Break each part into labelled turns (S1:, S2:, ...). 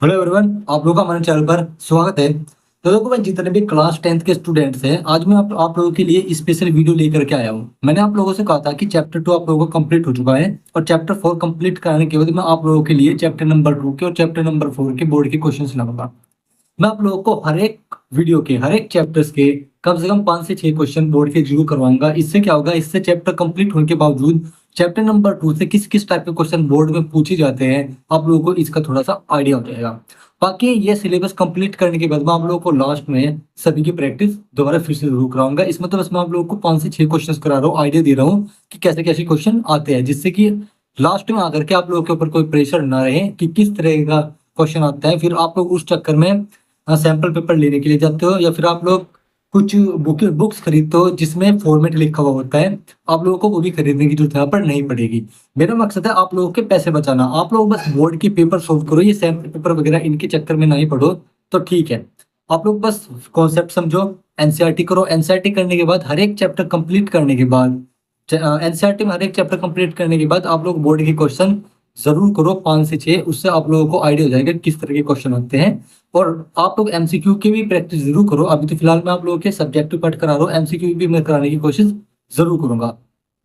S1: Hello everyone, आप लोगों का हमारे चैनल पर स्वागत है। तो देखो भाई, जितने भी क्लास 10th के स्टूडेंट्स हैं, आज मैं आप लोगों के लिए स्पेशल वीडियो लेकर के आया हूँ। मैंने आप लोगों से कहा था कि चैप्टर 2 आप लोगों को कंप्लीट हो चुका है और चैप्टर 4 कंप्लीट कराने के बाद मैं आप लोगों के लिए चैप्टर नंबर 2 के और चैप्टर नंबर 4 के बोर्ड के क्वेश्चन लाऊंगा। मैं आप लोगों को हर एक वीडियो के हर एक चैप्टर्स के कम से कम 5 से 6 क्वेश्चन बोर्ड के जरूर करवाऊंगा। इससे क्या होगा, इससे चैप्टर कंप्लीट होने के बावजूद चैप्टर नंबर 2 से किस किस टाइप के क्वेश्चन बोर्ड में पूछे जाते हैं, आप लोगों को इसका थोड़ा सा आइडिया हो जाएगा। बाकी ये सिलेबस कंप्लीट करने के बाद मैं आप लोगों को लास्ट में सभी की प्रैक्टिस दोबारा फिर से जरूर कराऊंगा। इसमें तो बस मैं आप लोगों को 5 से 6 क्वेश्चन करा रहा हूँ, आइडिया दे रहा हूँ कि कैसे कैसे क्वेश्चन आते हैं, जिससे कि लास्ट में आकर के आप लोगों के ऊपर कोई प्रेशर ना रहे कि किस तरह का क्वेश्चन आता है। फिर आप लोग उस चक्कर में सैंपल पेपर लेने के लिए जाते हो, या फिर आप लोग कुछ बुक्स खरीदते हो जिसमें फॉर्मेट लिखा हुआ होता है, आप लोगों को वो भी खरीदने की जरूरत यहाँ पर नहीं पड़ेगी। मेरा मकसद है आप लोगों के पैसे बचाना। आप लोग बस बोर्ड के पेपर सॉल्व करो, ये सैंपल पेपर वगैरह इनके चक्कर में नहीं पढ़ो तो ठीक है। आप लोग बस कॉन्सेप्ट समझो, एनसीईआरटी करो। एनसीईआरटी करने के बाद हर एक चैप्टर कंप्लीट करने के बाद एनसीईआरटी में हर एक चैप्टर कंप्लीट करने के बाद आप लोग बोर्ड के क्वेश्चन जरूर करो 5 से 6। उससे आप लोगों को आइडिया हो जाएगा किस तरह के क्वेश्चन होते हैं। और आप लोग एमसीक्यू की भी प्रैक्टिस जरूर करो। अभी तो फिलहाल मैं आप लोगों के सब्जेक्टिव पार्ट करा रहा हूँ, एमसीक्यू भी मैं कराने की कोशिश जरूर करूंगा,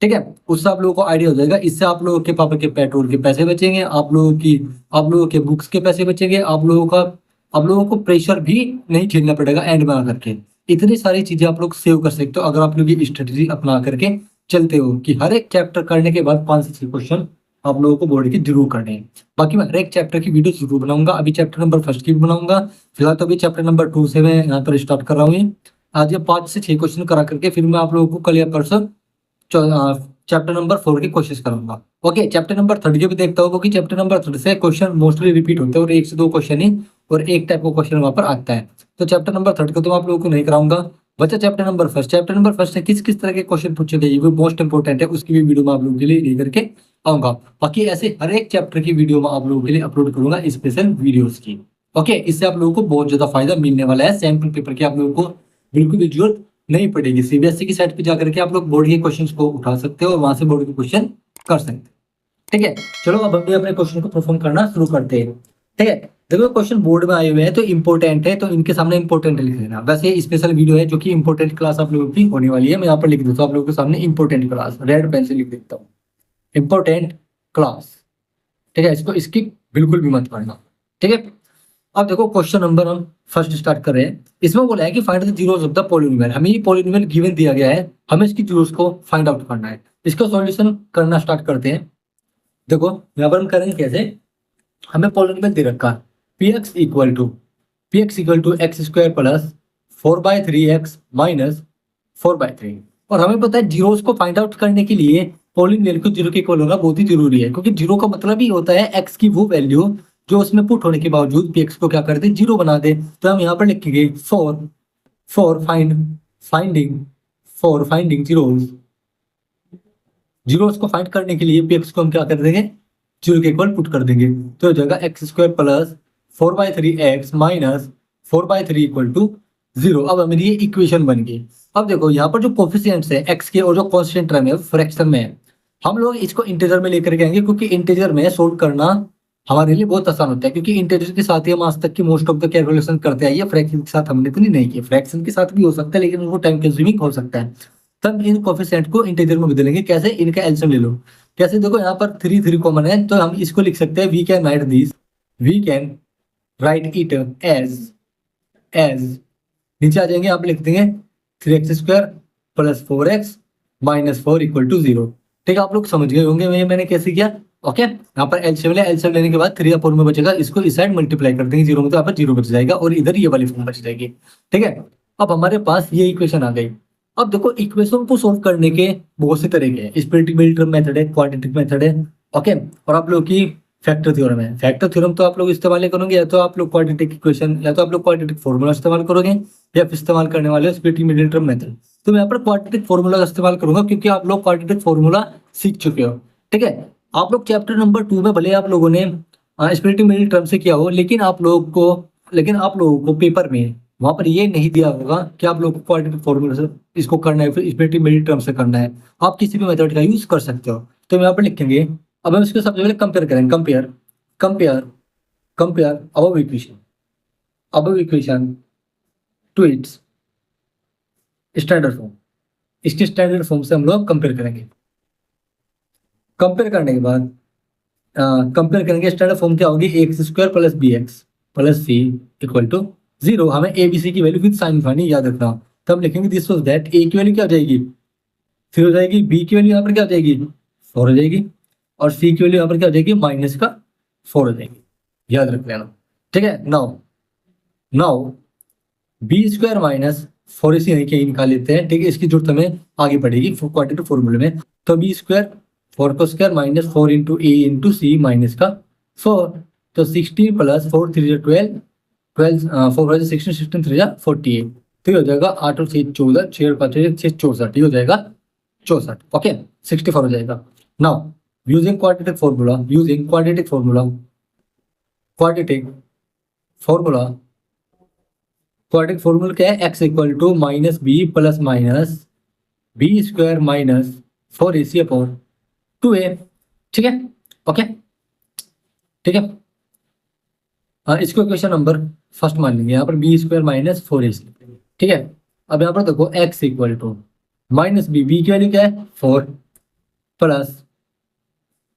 S1: ठीक है। उससे आप लोगों को आइडिया हो जाएगा। इससे आप लोगों के पापा के पेट्रोल के पैसे बचेंगे, आप लोगों के बुक्स के पैसे बचेंगे, आप लोगों को प्रेशर भी नहीं झेलना पड़ेगा एंड में आकर के। इतनी सारी चीजें आप लोग सेव कर सकते हो अगर आप लोग ये स्ट्रेटेजी अपना करके चलते हो कि हर एक चैप्टर करने के बाद 5 से 6 क्वेश्चन आप लोगों को बोर्ड के जरूर करने हैं। बाकी मैं हर एक चैप्टर की वीडियो जरूर बनाऊंगा। अभी चैप्टर नंबर 1 की भी बनाऊंगा। फिलहाल तो अभी चैप्टर नंबर 2 से मैं यहाँ पर स्टार्ट कर रहा हूँ। आज ये 5 से 6 क्वेश्चन करा करके फिर मैं आप लोगों को कल या परसों चैप्टर नंबर 4 की कोशिश करूंगा। ओके, चैप्टर नंबर 3 के भी देखता हूँ, क्योंकि चैप्टर नंबर 3 से क्वेश्चन मोस्टली रिपीट होते हैं और 1 से 2 क्वेश्चन ही और एक टाइप का क्वेश्चन वहां पर आता है। तो चैप्टर नंबर 3 को तो मैं आप लोगों को नहीं कराऊंगा। बच्चा चैप्टर नंबर 1, चैप्टर नंबर 1 से किस किस तरह के क्वेश्चन पूछे गए वो मोस्ट इंपोर्टेंट है, उसकी भी वीडियो मैं आप लोगों के लिए लेकर के आऊंगा। बाकी ऐसे हर एक चैप्टर की वीडियो मैं आप लोगों के लिए अपलोड करूंगा, स्पेशल वीडियोस की। ओके, इससे आप लोगों को बहुत ज्यादा फायदा मिलने वाला है। सैंपल पेपर की आप लोगों को बिल्कुल भी जरूरत नहीं पड़ेगी। सीबीएसई की साइट पे जाकर के आप लोग बोर्ड के क्वेश्चंस को उठा सकते हो और वहां से बोर्ड के क्वेश्चन कर सकते हो, ठीक है। चलो अब हम भी अपने क्वेश्चन को परफॉर्म करना शुरू करते हैं, ठीक है। देखो क्वेश्चन बोर्ड में आए हुए हैं तो इंपॉर्टेंट है, तो इनके सामने इंपॉर्टेंट लिख देना। वैसे ये स्पेशल वीडियो है जो कि इंपॉर्टेंट क्लास आप लोगों की होने वाली है। मैं यहाँ पर लिख देता हूँ आप लोगों के सामने इंपॉर्टेंट क्लास, रेड पेन से लिख देता हूँ इंपॉर्टेंट क्लास, ठीक है। इसको इसकी बिल्कुल भी मत पढ़ना, ठीक है। अब देखो क्वेश्चन नंबर हम फर्स्ट स्टार्ट कर रहे हैं। इसमें बोला है कि find the zeros of the polynomial. हमें ये पॉलिनोमियल गिवन दिया गया है, हमें इसकी जीरोस को फाइंड आउट करना है। इसका सॉल्यूशन करना स्टार्ट करते हैं। देखो यहाँ पर हम करेंगे कैसे, हमें पॉलिनोमियल दे रखा है p x equal to x square plus 4/3x minus 4/3। और हमें पता है जीरोस को फाइंड आउट करने के लिए पॉलिनोमियल को जीरो के इक्वल होना बहुत ही जरूरी है, क्योंकि जीरो का मतलब ही होता है एक्स की वो वैल्यू जो उसमें पुट होने के बावजूद पी एक्स को क्या कर दे, जीरो बना दे। तो हम यहाँ पर लिखेंगे फॉर फाइंडिंग जीरोस को फाइंड करने के लिए पी एक्स को हम क्या कर देंगे, जीरो के इक्वल पुट कर देंगे। तो हो जाएगा x square plus 4/3x minus 4/3 equal to 0। अब हमारी ये इक्वेशन बन गई। अब देखो यहाँ पर जो कोफिशिएंट्स है एक्स के और जो कांस्टेंट टर्म है फ्रैक्शन में है, हम लोग इसको इंटीजर में लेकर के आएंगे, क्योंकि इंटीजर में सोल्व करना हमारे लिए बहुत आसान होता है। क्योंकि इंटीजर के साथ ही हम आज तक की मोस्ट ऑफ द कैलकुलेशन करते आइए, फ्रैक्शन के साथ हमने इतनी नहीं की। फ्रैक्शन के साथ भी हो सकता है लेकिन वो टाइम कंज्यूमिंग हो सकता है। तब इन कोफिशिएंट को इंटीजर में बदलेंगे कैसे, इनका एलसीएम ले लो। कैसे, देखो यहाँ पर 3 कॉमन है तो हम इसको लिख सकते हैं we can write it as नीचे आ जाएंगे, आप लिख देंगे 3x square plus 4x minus 4 equal to 0। ठीक है, आप लोग समझ गए होंगे मैंने कैसे किया। ओके, यहाँ पर एलसीएम लेने के बाद 3 या 4 में बचेगा, इसको इस साइड मल्टीप्लाई कर देंगे 0 में, तो यहाँ पर 0 बच जाएगा और इधर ये वाली फॉर्म बच जाएगी, ठीक है। अब हमारे पास ये इक्वेशन आ गई। अब देखो इक्वेशन को सोल्व करने के बहुत से तरीके हैं। स्प्लिटिंग टर्म मेथड है, क्वाड्रेटिक मेथड है, ओके। और आप लोग की फैक्टर थ्योरम है। फैक्टर थ्योरम तो आप लोग इस्तेमाल करोगे, या तो आप लोग क्वाड्रेटिक इक्वेशन, या तो आप लोग क्वाड्रेटिक फॉर्मूला इस्तेमाल करोगे, या फिर इस्तेमाल करने वाले स्प्लिटिंग टर्म मेथड। तो मैं यहाँ पर क्वाड्रेटिक फॉर्मूला का इस्तेमाल करूंगा, क्योंकि आप लोग क्वाड्रेटिक फॉर्मूला सीख चुके हो, ठीक है। आप लोग चैप्टर नंबर 2 में भले आप लोगों ने स्प्लिटिंग टर्म से किया हो, लेकिन आप लोगों को पेपर में वहां पर ये नहीं दिया होगा कि आप लोग को क्वाड्रेटिक फॉर्मूला से इसको करना है, फिर स्प्लिटिंग टर्म से करना है। आप किसी भी मेथड का यूज कर सकते हो। तो यहाँ पर लिखेंगे, अब हम इसको सबसे पहले कंपेयर करेंगे। Compare above equation to its standard form. इसके स्टैंडर्ड फॉर्म से हम लोग कंपेयर करेंगे। कंपेयर करने के बाद कंपेयर करेंगे, स्टैंडर्ड फॉर्म क्या होगी, x square plus b x plus c equal to 0। हमें ए बी सी की वैल्यू विद साइन फाइंड याद रखना। तो हम लिखेंगे दिस वाज दैट ए की वैल्यू क्या हो जाएगी 3 हो जाएगी, बी की वैल्यू यहाँ पर क्या हो जाएगी 4 हो जाएगी, और सी की वैल्यू यहाँ पर क्या हो जाएगी माइनस का 4 हो जाएगी, याद रख लेना। ठीक है, now b square minus 4ac नहीं कहीं निकाल लेते हैं। ठीक है, इसकी जरूरत हमें आगे पड़ेगी क्वाड्रेटिक फॉर्मूले में। तो बी स्क्वायर 4 को स्क्वायर माइनस 4 इंटू ए इंटू सी माइनस का 4, तो 16 प्लस 4 3 12 12 4 16 16 3 48, तो ये हो जाएगा 8 और 6 14 6 और 5 6 64, ये हो जाएगा 64। ओके, 64 हो जाएगा। नाउ यूजिंग क्वाड्रेटिक फॉर्मूला क्या है, x equal to minus b plus minus b square minus 4ac upon 2a। ठीक है, ओके, ठीक है। इसको क्वेश्चन नंबर फर्स्ट मान लेंगे, यहाँ पर बी स्क्वायर माइनस 4ac। ठीक है, अब यहाँ पर देखो x equal to minus b की वैल्यू क्या है 4 plus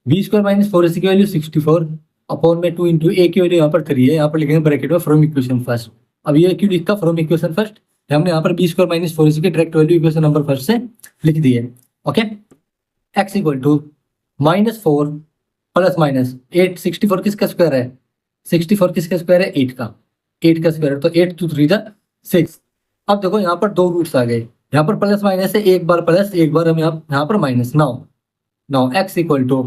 S1: B square minus 4ac की वैल्यू 64 अपॉन में 2 इंटू ए की वैल्यू यहाँ पर 3 है, यहाँ पर लिखेंगे ब्रैकेट में फ्रॉम इक्वेशन फर्स्ट। अब ये क्यों लिखा फ्रॉम इक्वेशन फर्स्ट, हमने यहाँ पर बी स्क्वायर माइनस 4ac की direct value equation number first से लिख दी है। Okay, x equal to minus 4 plus minus 8, 64 किसका स्क्वायर है 64 किसका स्क्वायर है 8 का स्क्वायर है, तो 8 2 3 6। अब देखो यहाँ पर दो रूट्स आ गए, यहाँ पर प्लस माइनस है, एक बार प्लस एक बार हम यहाँ पर minus. Now x equal to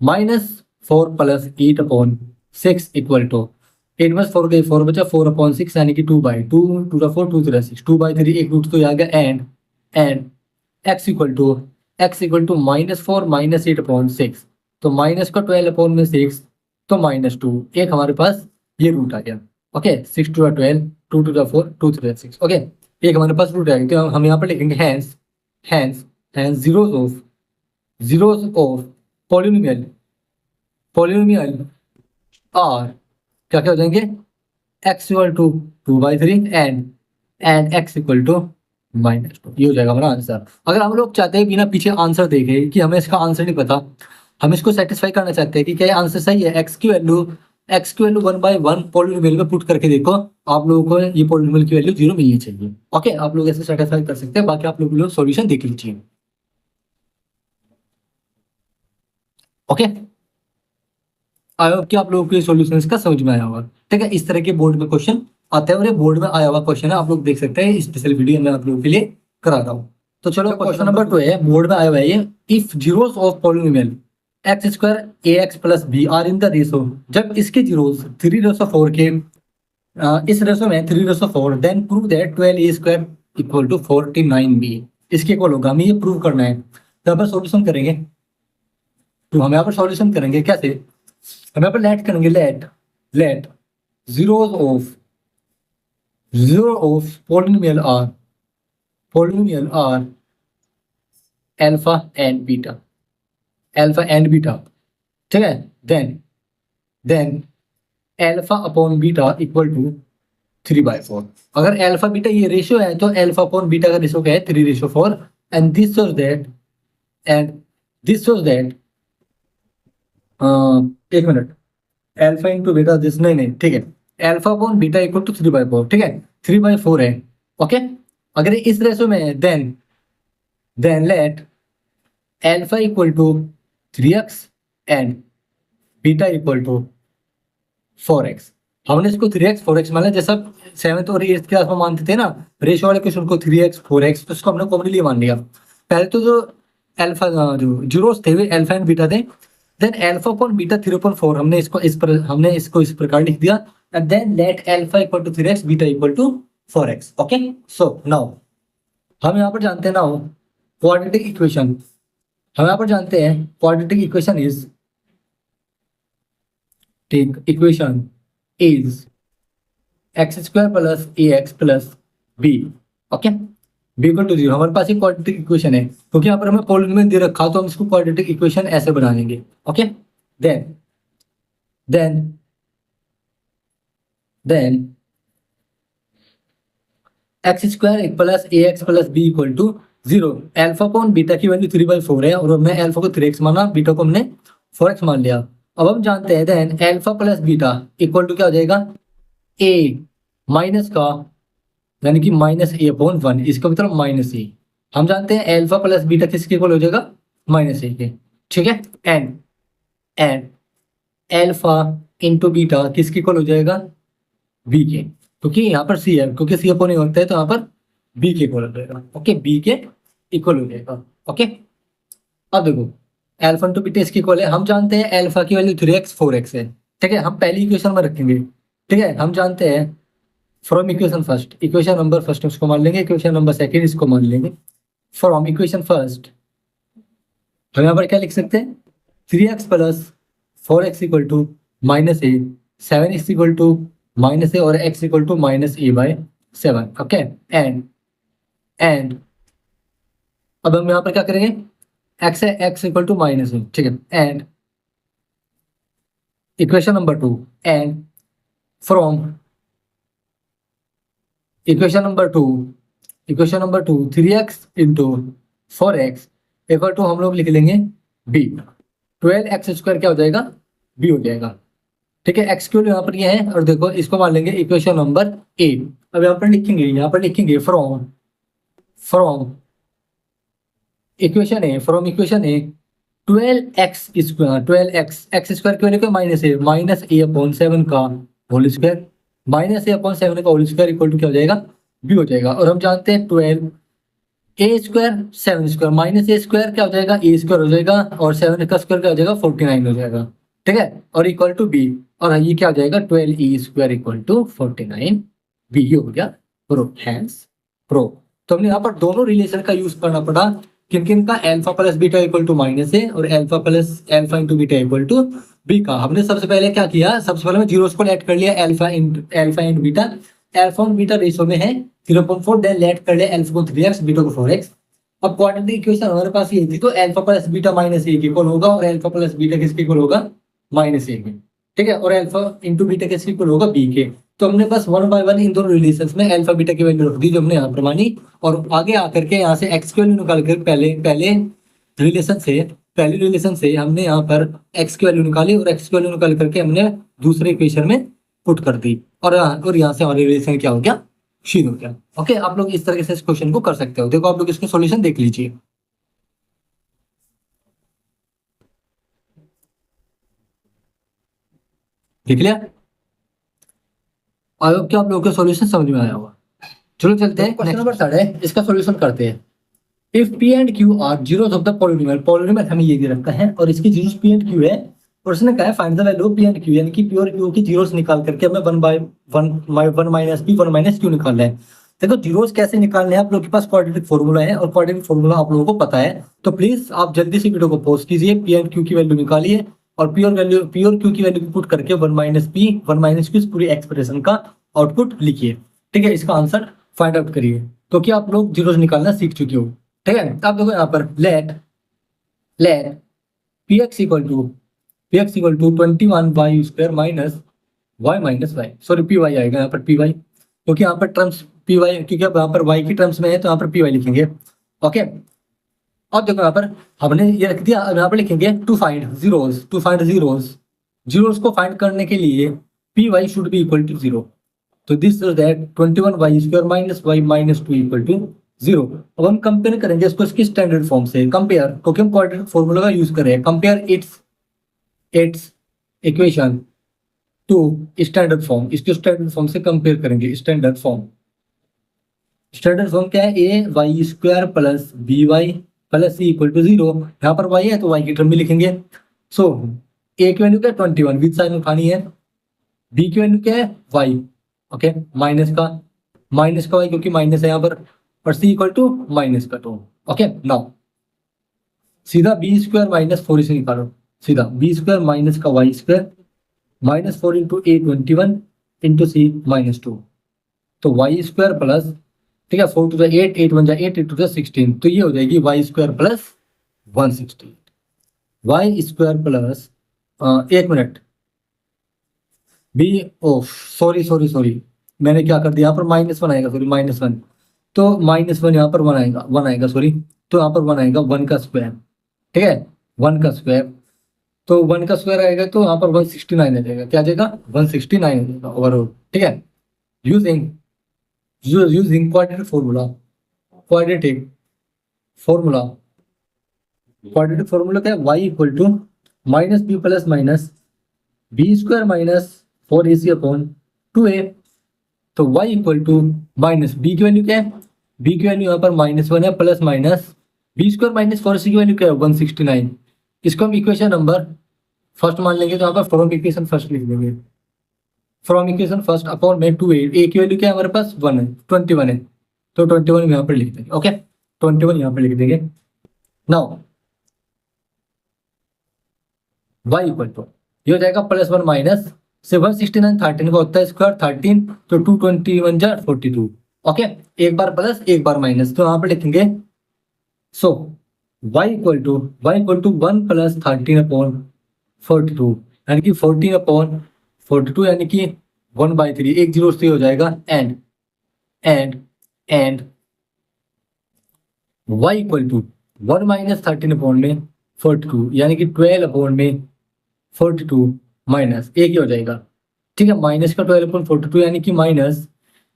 S1: minus 4 plus 8 upon 6 equal to 8 में 4 गई 4 बचा 4 अपॉन 6 यानी कि 2/2 2 4 2 3 6 2/3 एक रूट तो आ गया and x equal to minus 4 minus 8 upon 6, तो माइनस का 12 अपॉन में 6 तो माइनस 2, एक हमारे पास ये रूट आ गया। ओके, 6 2 12 2 2 4 2 3 6। ओके, एक हमारे पास रूट आ गया, तो हम यहाँ पर लिखेंगे hence zeros of polynomial are क्या हो जाएंगे x equal to 2/3 and x equal to -2, ये हो जाएगा हमारा आंसर। अगर हम लोग चाहते हैं बिना पीछे आंसर देखे कि हमें इसका आंसर नहीं पता, हम इसको सेटिस्फाई करना चाहते हैं कि क्या आंसर सही है, x की वैल्यू 1/1 पॉलिनोमियल में पुट करके देखो, आप लोगों को ये पॉलिनोमियल की वैल्यू 0 मिलनी चाहिए। ओके, आप लोग ऐसे सेटिस्फाई कर सकते हैं, बाकी आप लोग सॉल्यूशन देख लीजिए। ओके, आई होप कि आप लोगों को सॉल्यूशन इसका समझ में आया होगा। ठीक है, इस तरह के बोर्ड में क्वेश्चन आते हैं और ये बोर्ड में आया हुआ क्वेश्चन है, आप लोग देख सकते हैं, स्पेशल वीडियो मैं आप लोगों के लिए कराता हूँ। तो चलो क्वेश्चन नंबर 2 है, बोर्ड में आया हुआ है ये, if zeros of polynomial x square ax plus b are in the ratio, जब इसके जीरोस 3/4 के इस रेशो में 3/4, then prove that 12a square equal to 49b इसके इक्वल होगा। हमें ये प्रूव करना है, तो यहाँ पर सॉल्यूशन करेंगे, तो हम यहाँ पर सॉल्यूशन करेंगे कैसे, हम यहाँ पर लेट करेंगे, let zero of polynomial are alpha and beta. ठीक है, then alpha upon beta equal to 3/4। अगर अल्फा बीटा ये रेशियो है तो अल्फा अपॉन बीटा का रेशियो क्या है 3/4, एंड दिस शोज दैट एक मिनट, अल्फा इंटू बीटा दिस नहीं ठीक है, alpha upon beta equal to 3/4। ठीक है, 3/4 है। ओके, अगर इस रेशो में है then let alpha equal to 3x and beta equal to 4x। हमने इसको 3x 4x माना, जैसा 7th और 8th क्लास में मानते थे ना रेशो वाले क्वेश्चन को 3x 4x, तो इसको हमने कॉमनली मान लिया। पहले तो जो अल्फा जो जीरोस थे वे अल्फा एंड बीटा थे, देन अल्फा अपॉन बीटा 3/4 हमने इसको इस प्रकार लिख दिया, and then let alpha equal to 3x beta equal to 4x। Okay, so now हम यहाँ पर जानते हैं नाउ क्वाड्रेटिक इक्वेशन, हम यहाँ पर जानते हैं quadratic equation is x square plus ax plus b। Okay, b equal to 0, हमारे पास एक क्वाड्रेटिक इक्वेशन है, क्योंकि यहाँ पर हमें पॉलिनोमियल दे रखा, तो हम इसको क्वाड्रेटिक इक्वेशन ऐसे बना लेंगे। Okay, then then x square plus a x plus b equal to 0। Alpha upon beta की वैल्यू 3/4 है और हमने अल्फा को 3x माना, बीटा को हमने 4x मान लिया। अब हम जानते हैं then alpha plus beta equal to क्या हो जाएगा, ए माइनस का, यानी कि माइनस ए अपॉन 1, इसका मतलब माइनस ए। हम जानते हैं अल्फा प्लस बीटा किसके इक्वल हो जाएगा, माइनस ए के। ठीक है, एंड अल्फा इंटू बीटा किसके इक्वल हो जाएगा, बी के, क्योंकि यहाँ पर सी है, क्योंकि सी अपॉन ए होता है तो यहाँ पर बी के इक्वल हो जाएगा। ओके, बी के इक्वल हो जाएगा। ओके, अब देखो अल्फा इंटू बीटा इसकी इक्वल है, हम जानते हैं अल्फा की वैल्यू 3x 4x है। ठीक है, हम पहली इक्वेशन में रखेंगे। ठीक है, हम जानते हैं from equation first, equation number first उसको मान लेंगे, इक्वेशन नंबर सेकेंड इसको मान लेंगे। फ्रॉम इक्वेशन फर्स्ट हम यहाँ पर क्या लिख सकते हैं, 3x plus 4x equal to minus a, 7x equal to minus a और x equal to minus a by 7। Okay, and अब हम यहाँ पर क्या करेंगे, x है, x equal to minus a. ठीक है, and equation number 2, and from equation number two 3x into 4x equal to हम लोग लिख लेंगे b, 12x स्क्वायर क्या हो जाएगा, b हो जाएगा। ठीक है, एक्स क्यूब यहाँ पर ये है और देखो इसको मान लेंगे इक्वेशन नंबर ए। अब यहाँ पर लिखेंगे from equation A, 12x square, 12x x square की वैल्यू माइनस ए अपॉन 7 का होल स्क्वायर, माइनस ए अपॉन 7 का होल स्क्वायर इक्वल टू क्या हो जाएगा, बी हो जाएगा। और हम जानते हैं 12 ए स्क्वायर 7 स्क्वायर माइनस ए स्क्वायर क्या हो जाएगा, ए स्क्वायर हो जाएगा, और 7 का स्क्वायर क्या हो जाएगा, 49 हो जाएगा। ठीक है, और इक्वल टू बी, और ये क्या हो जाएगा, 12 E square equal to 49 B हो गया प्रो, हैंस प्रो। तो हमने यहाँ पर दोनों रिलेशन का यूज करना पड़ा, किन किन का, alpha plus beta equal to minus a और alpha into beta equal to b का। हमने सबसे पहले क्या किया, सबसे पहले जीरोस को ऐड कर लिया, अल्फा इंटू बीटा, अल्फा और बीटा रेशियो में है 0.4, देन लेट कर लिया अल्फा को 3x बीटा को 4x। अब क्वाड्रेटिक इक्वेशन हमारे पास ये थी, तो अल्फा प्लस बीटा माइनस ए के इक्वल होगा और अल्फा प्लस बीटा किसके इक्वल होगा, माइनस ए के। ठीक है, और अल्फा इंटू बीटा किसके इक्वल होगा, बी के। तो हमने बस 1 बाय 1 इन दोनों रिलेशंस में अल्फा बीटा की वैल्यू रख दी जो हमने यहाँ पर मानी, और आगे आकर के यहाँ से एक्स की वैल्यू निकाल कर पहले रिलेशन से हमने यहाँ पर एक्स की वैल्यू निकाली और एक्स की वैल्यू निकाल करके हमने दूसरे इक्वेशन में पुट कर दी, और यहाँ से हमारी रिलेशन क्या हो गया, शीट हो गया। ओके, आप लोग इस तरीके से इस क्वेश्चन को कर सकते हो। देखो आप लोग इसके सॉल्यूशन देख लीजिए, देख लिया, आई होप कि आप लोगों को सॉल्यूशन समझ में आया होगा। चलो चलते हैं, क्वेश्चन नंबर 3 है, इसका सॉल्यूशन करते हैं। If P and Q R zeros of the polynomial हमें ये दे रखा है और इसकी जीरोस पी एंड क्यू है, और उसने कहा है find the value P and Q, यानी कि पी और क्यू की जीरोस निकाल करके हमें 1 माइनस पी 1 माइनस क्यू निकालना है। देखो जीरोस कैसे निकालने हैं, आप लोगों के पास क्वाड्रेटिक फॉर्मूला है और क्वाड्रेटिक फॉर्मूला आप लोगों को पता है, तो प्लीज आप जल्दी से वीडियो को पॉज कीजिए, पी एंड क्यू की वैल्यू निकालिए और पी और क्यू की वैल्यू पुट करके 1 माइनस क्यू इस पूरी एक्सप्रेशन का आउटपुट लिखिए। ठीक है, इसका आंसर फाइंड आउट करिए, क्योंकि आप लोग जीरोस निकालना सीख चुके हो। ठीक है, अब देखो यहाँ पर let p x equal to 21 y square minus y, sorry p y आएगा यहाँ पर, पी वाई, क्योंकि यहाँ पर टर्म्स पी वाई, क्योंकि अब यहाँ पर वाई की टर्म्स में है तो यहाँ पर पी वाई लिखेंगे। ओके, अब देखो यहाँ पर हमने ये रख दिया, अब यहाँ पर लिखेंगे टू फाइंड जीरोस को फाइंड करने के लिए p y should be equal to 0। तो this is that 21 y square minus y minus 2 equal to 0। अब हम कंपेयर करेंगे इसको इसकी स्टैंडर्ड फॉर्म से, कंपेयर, क्योंकि हम क्वाड्रेटिक फॉर्मूला का यूज कर रहे हैं, compare its equation to standard form, इसको स्टैंडर्ड फॉर्म से कंपेयर करेंगे। स्टैंडर्ड फॉर्म क्या है, a y square plus b y plus c equal to 0। यहाँ पर वाई है तो वाई की टर्म भी लिखेंगे। सो ए की वैल्यू क्या है 21, विद साइन उठानी है, बी की वैल्यू क्या है वाई, ओके, माइनस का वाई क्योंकि माइनस है यहाँ पर, और सी इक्वल टू माइनस का 2। ओके, नाउ सीधा बी स्क्वायर माइनस 4 इसे निकालो, सीधा बी स्क्वायर माइनस का वाई स्क्वायर माइनस 4 इंटू ए 21 इंटू सी माइनस 2, तो वाई स्क्वायर प्लस, ठीक है, 4 टू द 8, 8 1 जा 8, 8 टू द 16, तो ये हो जाएगी y square plus 168, y square plus, एक मिनट, बी ओफ सॉरी सॉरी सॉरी, मैंने क्या कर दिया यहाँ पर माइनस वन आएगा, सॉरी माइनस वन। तो माइनस वन यहाँ पर वन आएगा सॉरी। तो यहाँ पर वन आएगा वन का स्क्वायर, ठीक है, वन का स्क्वायर। तो वन का स्क्वायर आएगा तो यहाँ पर 169 आ जाएगा, क्या आ जाएगा 169 आ जाएगा ओवरऑल, ठीक है। Using using quadratic formula, quadratic formula, quadratic formula क्या है, y equal to minus b plus minus b square minus 4ac upon 2a। तो y equal to minus b की वैल्यू क्या है, बी की वैल्यू यहाँ पर -1 है, plus minus b square minus 4ac की वैल्यू क्या है 169। इसको हम इक्वेशन नंबर फर्स्ट मान लेंगे, तो यहाँ पर फ्रॉम इक्वेशन फर्स्ट लिख देंगे, फ्रॉम इक्वेशन फर्स्ट अपॉन में 2a, a की वैल्यू क्या है हमारे पास 1 है, 21 है, तो 21 यहाँ पर लिख देंगे, ओके 21 यहाँ पर लिख देंगे। नाउ y इक्वल टू ये हो जाएगा +1 माइनस से 169 13 का होता है स्क्वायर 13, तो 221 जा 42, ओके। एक बार प्लस एक बार माइनस, तो यहाँ पे लिखेंगे so y equal to 1 plus 13 upon 42, यानी कि 14 अपॉन 42, यानी कि 1/3, एक जीरो से हो जाएगा and y equal to 1 minus 13 upon में 42, यानी कि 12 अपॉन में 42 माइनस एक ही हो जाएगा, ठीक है। माइनस का 12 अपॉन 42 यानी कि माइनस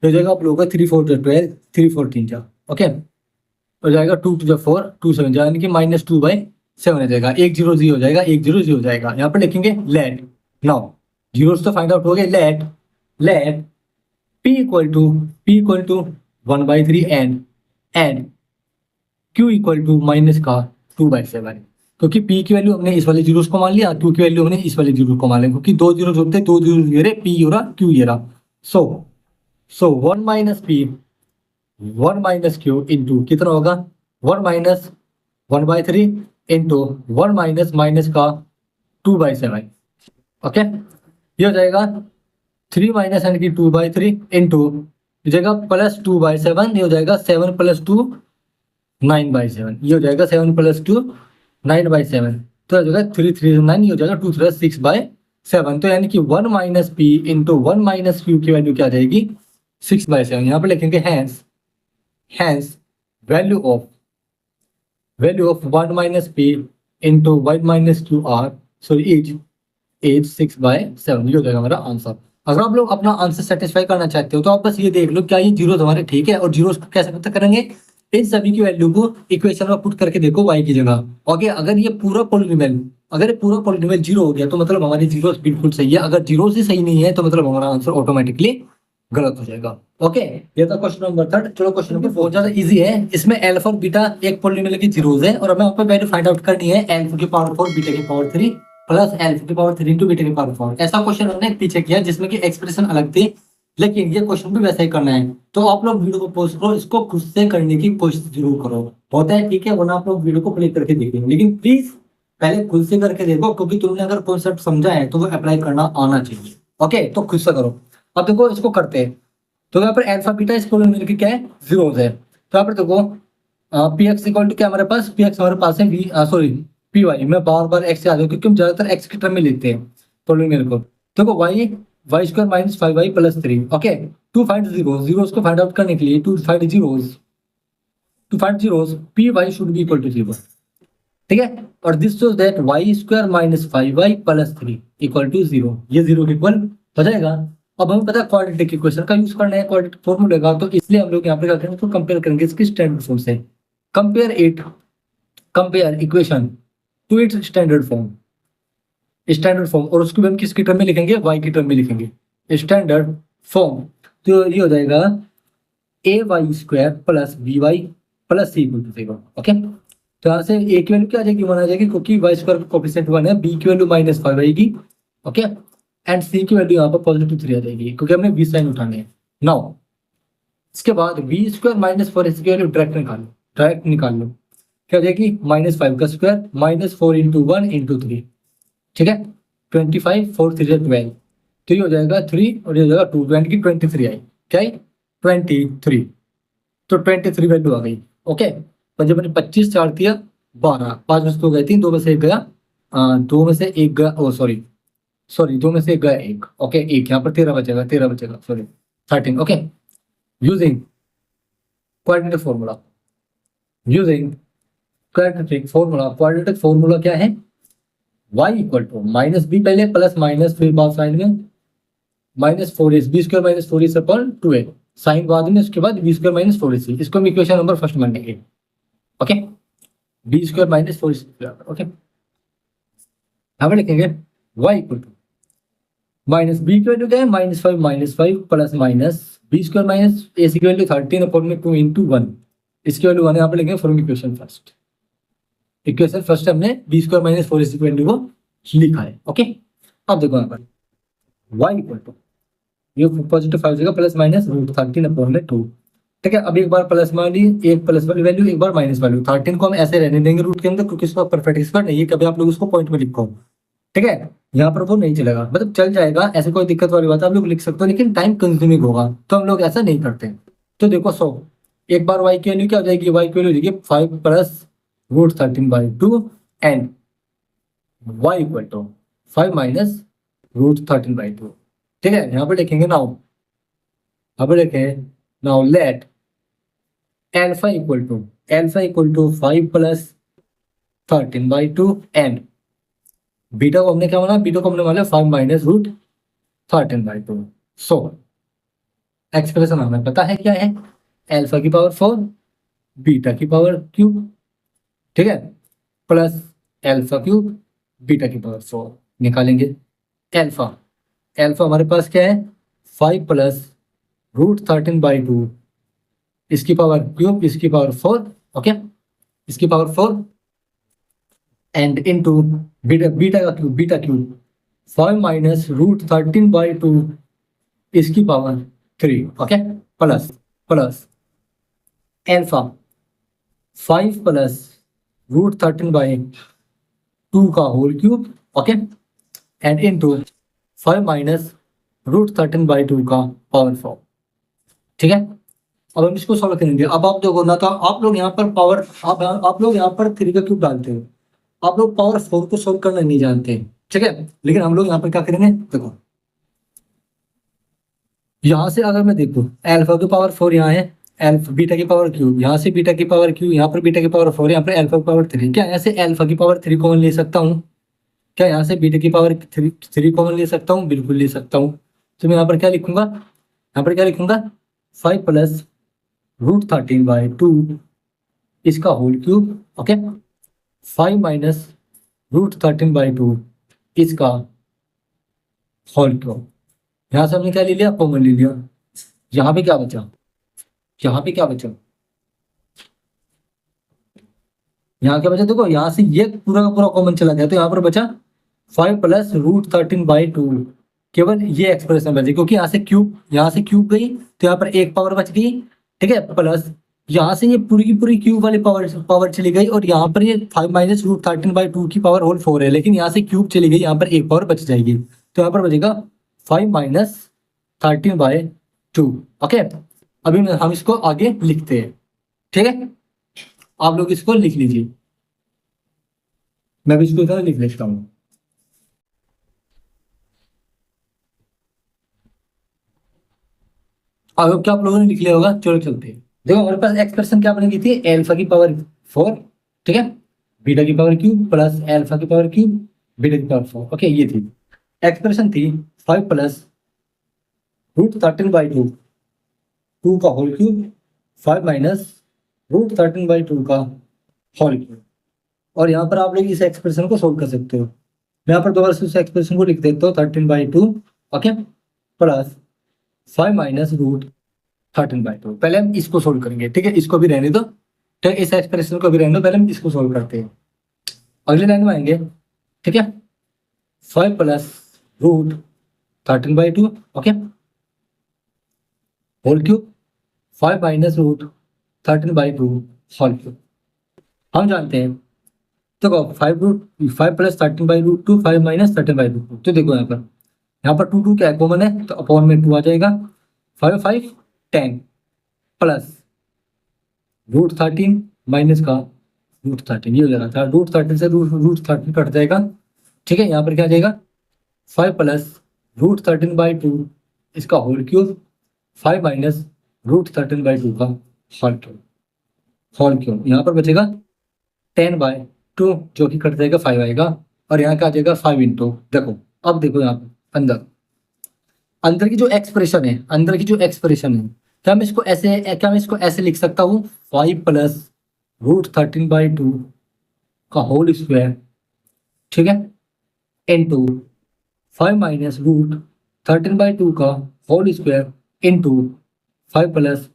S1: हो जाएगा आप लोगों का 3 4 12, 3 14 जा, ओके, हो जाएगा 2 2 4 2 7 जा, यानी कि -2/7 हो जाएगा, एक जीरो जी हो जाएगा, एक जीरो जी हो जाएगा। यहाँ पर लिखेंगे लेट, नाउ जीरोस तो फाइंड आउट हो गए, let p equal to 1/3 and q equal to minus का 2/7, क्योंकि p की वैल्यू हमने इस वाले जीरोस को मान लिया, q की वैल्यू हमने इस वाले जीरो को मान लिया, क्योंकि दो जीरोस होते हैं, दो जीरोस ये रहे, p हो रहा q ये रहा। सो 1 minus p 1 minus q into कितना होगा 1 माइनस 1/3 इंटू 1 माइनस माइनस का 2/7, ओके। ये हो जाएगा 3 माइनस यानी कि 2/3 इंटू हो जाएगा प्लस 2/7, ये हो जाएगा 7 + 2 9/7, ये हो जाएगा 7 + 2 9/7, तो हो जाएगा 3 3 9, ये हो जाएगा 2 3 6/7, तो यानी कि 1 minus p into 1 minus q की वैल्यू क्या आ जाएगी 6/7। यहाँ पर लिखेंगे hence value of 1 minus p into 1 minus q are sorry is 6/7, ये हो जाएगा हमारा आंसर। अगर आप लोग अपना आंसर सेटिस्फाई करना चाहते हो तो आप बस ये देख लो क्या ये जीरो हमारे ठीक है, और जीरोस को कैसे पता करेंगे, इन सभी की वैल्यू को इक्वेशन में पुट करके देखो y की जगह, ओके। अगर ये पूरा पॉलिनोमियल जीरो हो गया तो मतलब हमारी जीरो बिल्कुल सही है, अगर जीरो से सही नहीं है तो मतलब हमारा आंसर ऑटोमेटिकली गलत हो जाएगा, ओके। ये था क्वेश्चन नंबर 3। चलो क्वेश्चन नंबर 4 ज्यादा इजी है, इसमें अल्फा और बीटा एक पॉलिनोमियल की जीरोस है, और हमें यहाँ पे वैल्यू फाइंड आउट करनी है अल्फा की पावर 4 बीटा की पावर 3 प्लस अल्फा की पावर 3 इंटू बीटा की पावर 4। ऐसा क्वेश्चन हमने पीछे किया जिसमें कि एक्सप्रेशन अलग थी, लेकिन ये क्वेश्चन भी वैसा ही करना है। तो आप लोग वीडियो को पॉज करो, इसको खुद से करने की कोशिश जरूर करो, होता है ठीक है, वरना आप लोग वीडियो को प्ले करके देखेंगे, लेकिन प्लीज पहले खुद से करके देखो, क्योंकि तुमने अगर कॉन्सेप्ट समझा है तो वो अप्लाई करना आना चाहिए, ओके। तो खुद से करो। अब देखो इसको करते हैं, तो यहाँ पर अल्फा बीटा इस पॉलिनोमियल की क्या है जीरोस है, तो यहाँ पर देखो पी एक्स इक्वल टू क्या हमारे पास, पी एक्स हमारे पास है बी सॉरी पी वाई, मैं बार बार एक्स से आ जाऊँ क्योंकि हम ज्यादातर एक्स की टर्म में लेते हैं पॉलिनोमियल को। देखो y square minus 5y plus 3, okay. To find zeros को फाइंड आउट करने के लिए to find zeros p y should be equal to 0, ठीक है। और this shows that y square minus 5y plus 3 equal to 0, ये 0 के इक्वल हो जाएगा। अब हमें पता है क्वाड्रेटिक इक्वेशन का यूज करना है, क्वाड्रेटिक फॉर्मूले का, तो इसलिए हम लोग यहाँ पे क्या करेंगे तो कंपेयर करेंगे इसकी स्टैंडर्ड फॉर्म से, compare equation to its standard form, और उसको भी हम किसकी टर्म में लिखेंगे y की टर्म में लिखेंगे, स्टैंडर्ड फॉर्म। तो ये हो जाएगा ay square plus by plus c equal to 0, okay. तो यहाँ से a की वैल्यू क्या आ जाएगी 1 आ जाएगी, क्योंकि y स्क्वायर का कोएफिशिएंट 1 है, b की वैल्यू -5 आएगी, ओके, एंड c की वैल्यू यहाँ पर +3 आ जाएगी, क्योंकि हमने b साइन उठाने हैं। नाउ इसके बाद b स्क्वायर माइनस 4ac की वैल्यू डायरेक्ट निकाल लो, क्या हो जाएगी -5 का स्क्वायर -4 इंटू 1 इंटू 3, ठीक है, 25 4 3 12, तो ये हो जाएगा 3 और ये हो जाएगा 2, यानी कि 23 आई, क्या है 23, तो 23 वैल्यू आ गई, ओके। पंजे मैंने 25 4 दिया 12, 5 में से 2 गए 3, 2 में से 1 गया 2 में से 1 गया, ओ सॉरी सॉरी, दो में से गया एक, ओके, एक यहाँ पर 13 बचेगा, 13 बचेगा, sorry 13, okay. Using quadratic formula, using quadratic formula, quadratic formula क्या है, y equal to minus b पहले प्लस माइनस फिर बाद साइन में minus four ac b square minus four ac upon two a, sign बाद में उसके बाद b square minus four ac, इसको हम इक्वेशन नंबर फर्स्ट मान लेंगे, okay. B square minus four ac, okay. यहाँ पर लिखेंगे y equal to minus b की वैल्यू क्या है, minus five plus minus b square minus a की वैल्यू 13 अपॉन में 2 इंटू 1, इसकी वैल्यू 1 यहाँ पर लिखेंगे from equation first. Equation first हमने बी स्क्वायर माइनस फोर की वैल्यू को लिखा है, ओके। अब देखो यहाँ पर y इक्वल टू, ये पॉजिटिव 5 जगह प्लस माइनस रूट 13 अपॉन में 2, ठीक है। अब एक बार प्लस वाली, एक प्लस वाली वैल्यू, एक बार माइनस वैल्यू, 13 को हम ऐसे रहने देंगे रूट के अंदर क्योंकि इसका परफेक्ट स्क्वायर नहीं है, कभी आप लोग उसको पॉइंट में लिखो, ठीक है। यहाँ पर वो नहीं चलेगा, मतलब चल जाएगा, ऐसे कोई दिक्कत वाली बात है, आप लोग लिख सकते हो, लेकिन टाइम कंज्यूमिंग होगा, तो हम लोग ऐसा नहीं करते। तो देखो 100, एक बार y की वैल्यू क्या हो जाएगी, y की वैल्यू हो जाएगी 5 plus root 13/2 and y equal to 5 minus root 13/2, ठीक है। यहाँ पर लिखेंगे नाउ, यहाँ पर लिखें now let alpha equal to 5 plus 13/2 and beta को हमने क्या माना, बीटा को हमने माना 5 माइनस रूट 13/2। सो एक्सप्रेशन हमें पता है क्या है, एल्फा की पावर 4 बीटा की पावर क्यूब, ठीक है, प्लस एल्फा क्यूब बीटा की पावर 4 निकालेंगे। एल्फा एल्फा हमारे पास क्या है, 5 प्लस रूट 13/2, इसकी पावर क्यूब, इसकी पावर 4, ओके, इसकी power 4 and into beta cube 5 minus root 13/2 इसकी power 3, okay, plus plus alpha 5 plus root 13/2 का whole cube, okay, and into 5 minus root 13/2 का पावर 4, ठीक है। अब हम इसको सॉल्व करेंगे। अब आप देखो ना, तो आप लोग यहाँ पर पावर, आप लोग यहाँ पर 3 का क्यूब डालते हो, आप लोग पावर 4 को सॉल्व करना नहीं जानते, ठीक है। लेकिन हम लोग यहाँ पर क्या करेंगे, देखो यहाँ से अगर मैं देखूँ एल्फा की पावर 4 यहाँ है, एल्फा बीटा की पावर क्यूब, यहाँ से बीटा की पावर क्यूब, यहाँ पर बीटा की पावर 4, यहाँ पर एल्फा की पावर 3, क्या यहाँ से एल्फा की पावर 3 कॉमन ले सकता हूँ, क्या यहाँ से बीटा की पावर 3 कॉमन ले सकता हूँ, बिल्कुल ले सकता हूँ। तो मैं यहाँ पर क्या लिखूंगा, यहाँ पर क्या लिखूंगा, 5 प्लस रूट 13/2 इसका whole cube, okay, 5 minus root 13/2 इसका होल क्यूब। यहाँ से हमने क्या ले लिया, कॉमन ले लिया, यहाँ पे क्या बचा, यहाँ पे क्या बचा, यहाँ क्या बचा, देखो यहाँ से ये पूरा का पूरा कॉमन चला गया, तो यहाँ पर बचा 5 प्लस रूट 13/2, केवल ये एक्सप्रेशन बची, क्योंकि यहाँ से क्यूब गई तो यहाँ पर एक पावर बच गई, ठीक है, प्लस यहाँ से ये पूरी की पूरी क्यूब वाली पावर चली गई, और यहाँ पर ये 5 माइनस रूट 13/2 की पावर होल 4 है, लेकिन यहाँ से क्यूब चली गई, यहाँ पर एक पावर बच जाएगी, तो यहाँ पर बचेगा 5 माइनस 13/2, ओके। अभी हम इसको आगे लिखते हैं, ठीक है, आप लोग इसको लिख लीजिए, मैं भी इसको इधर लिख लेता हूँ। अब क्या आप लोगों ने लिख लिया होगा, चलो चलते हैं। देखो हमारे पास एक्सप्रेशन क्या बनेगी थी, एल्फा की पावर 4, ठीक है, बीटा की पावर क्यूब प्लस एल्फा की पावर क्यूब बीटा की पावर 4, ओके, ये थी एक्सप्रेशन थी 5 प्लस रूट 13/2 का होल क्यूब, 5 माइनस रूट 13/2 का होल क्यूब, और यहाँ पर आप लोग इस एक्सप्रेशन को सोल्व कर सकते हो। मैं यहाँ पर दोबारा से उस एक्सप्रेशन को लिख देता हूँ 13/2, ओके, प्लस 5 माइनस रूट 13/2। पहले हम इसको सोल्व करेंगे, ठीक है, इसको भी रहने दो, ठीक है, इस एक्सप्रेशन को भी रहने दो, पहले हम इसको सोल्व करते हैं। अगले लाइन में आएंगे, ठीक है, 5 plus root 13/2, okay, whole cube, 5 minus root 13/2 whole cube. हम जानते हैं, तो 5 प्लस 13/2 5 माइनस 13/2, तो देखो यहाँ पर 2 क्या है, कॉमन है, तो अपॉन में 2 आ जाएगा, 5 5 10 प्लस रूट 13 माइनस का रूट 13, ये हो जाएगा, रूट 13 से रूट 13 कट जाएगा, ठीक है, यहाँ पर क्या आ जाएगा 5 प्लस √13/2 इसका होल क्यूब, 5 माइनस √13/2 का होल क्यूब। यहाँ पर बचेगा 10/2 जो कि कट जाएगा 5 आएगा, और यहाँ का आ जाएगा 5 इंटू, देखो अब देखो यहाँ पर अंदर की जो एक्सप्रेशन है, अंदर की जो एक्सप्रेशन है, क्या मैं इसको ऐसे लिख सकता हूँ 5 प्लस √13/2 का होल स्क्वायर, ठीक है, इंटू 5 माइनस √13/2 का whole square into 5 plus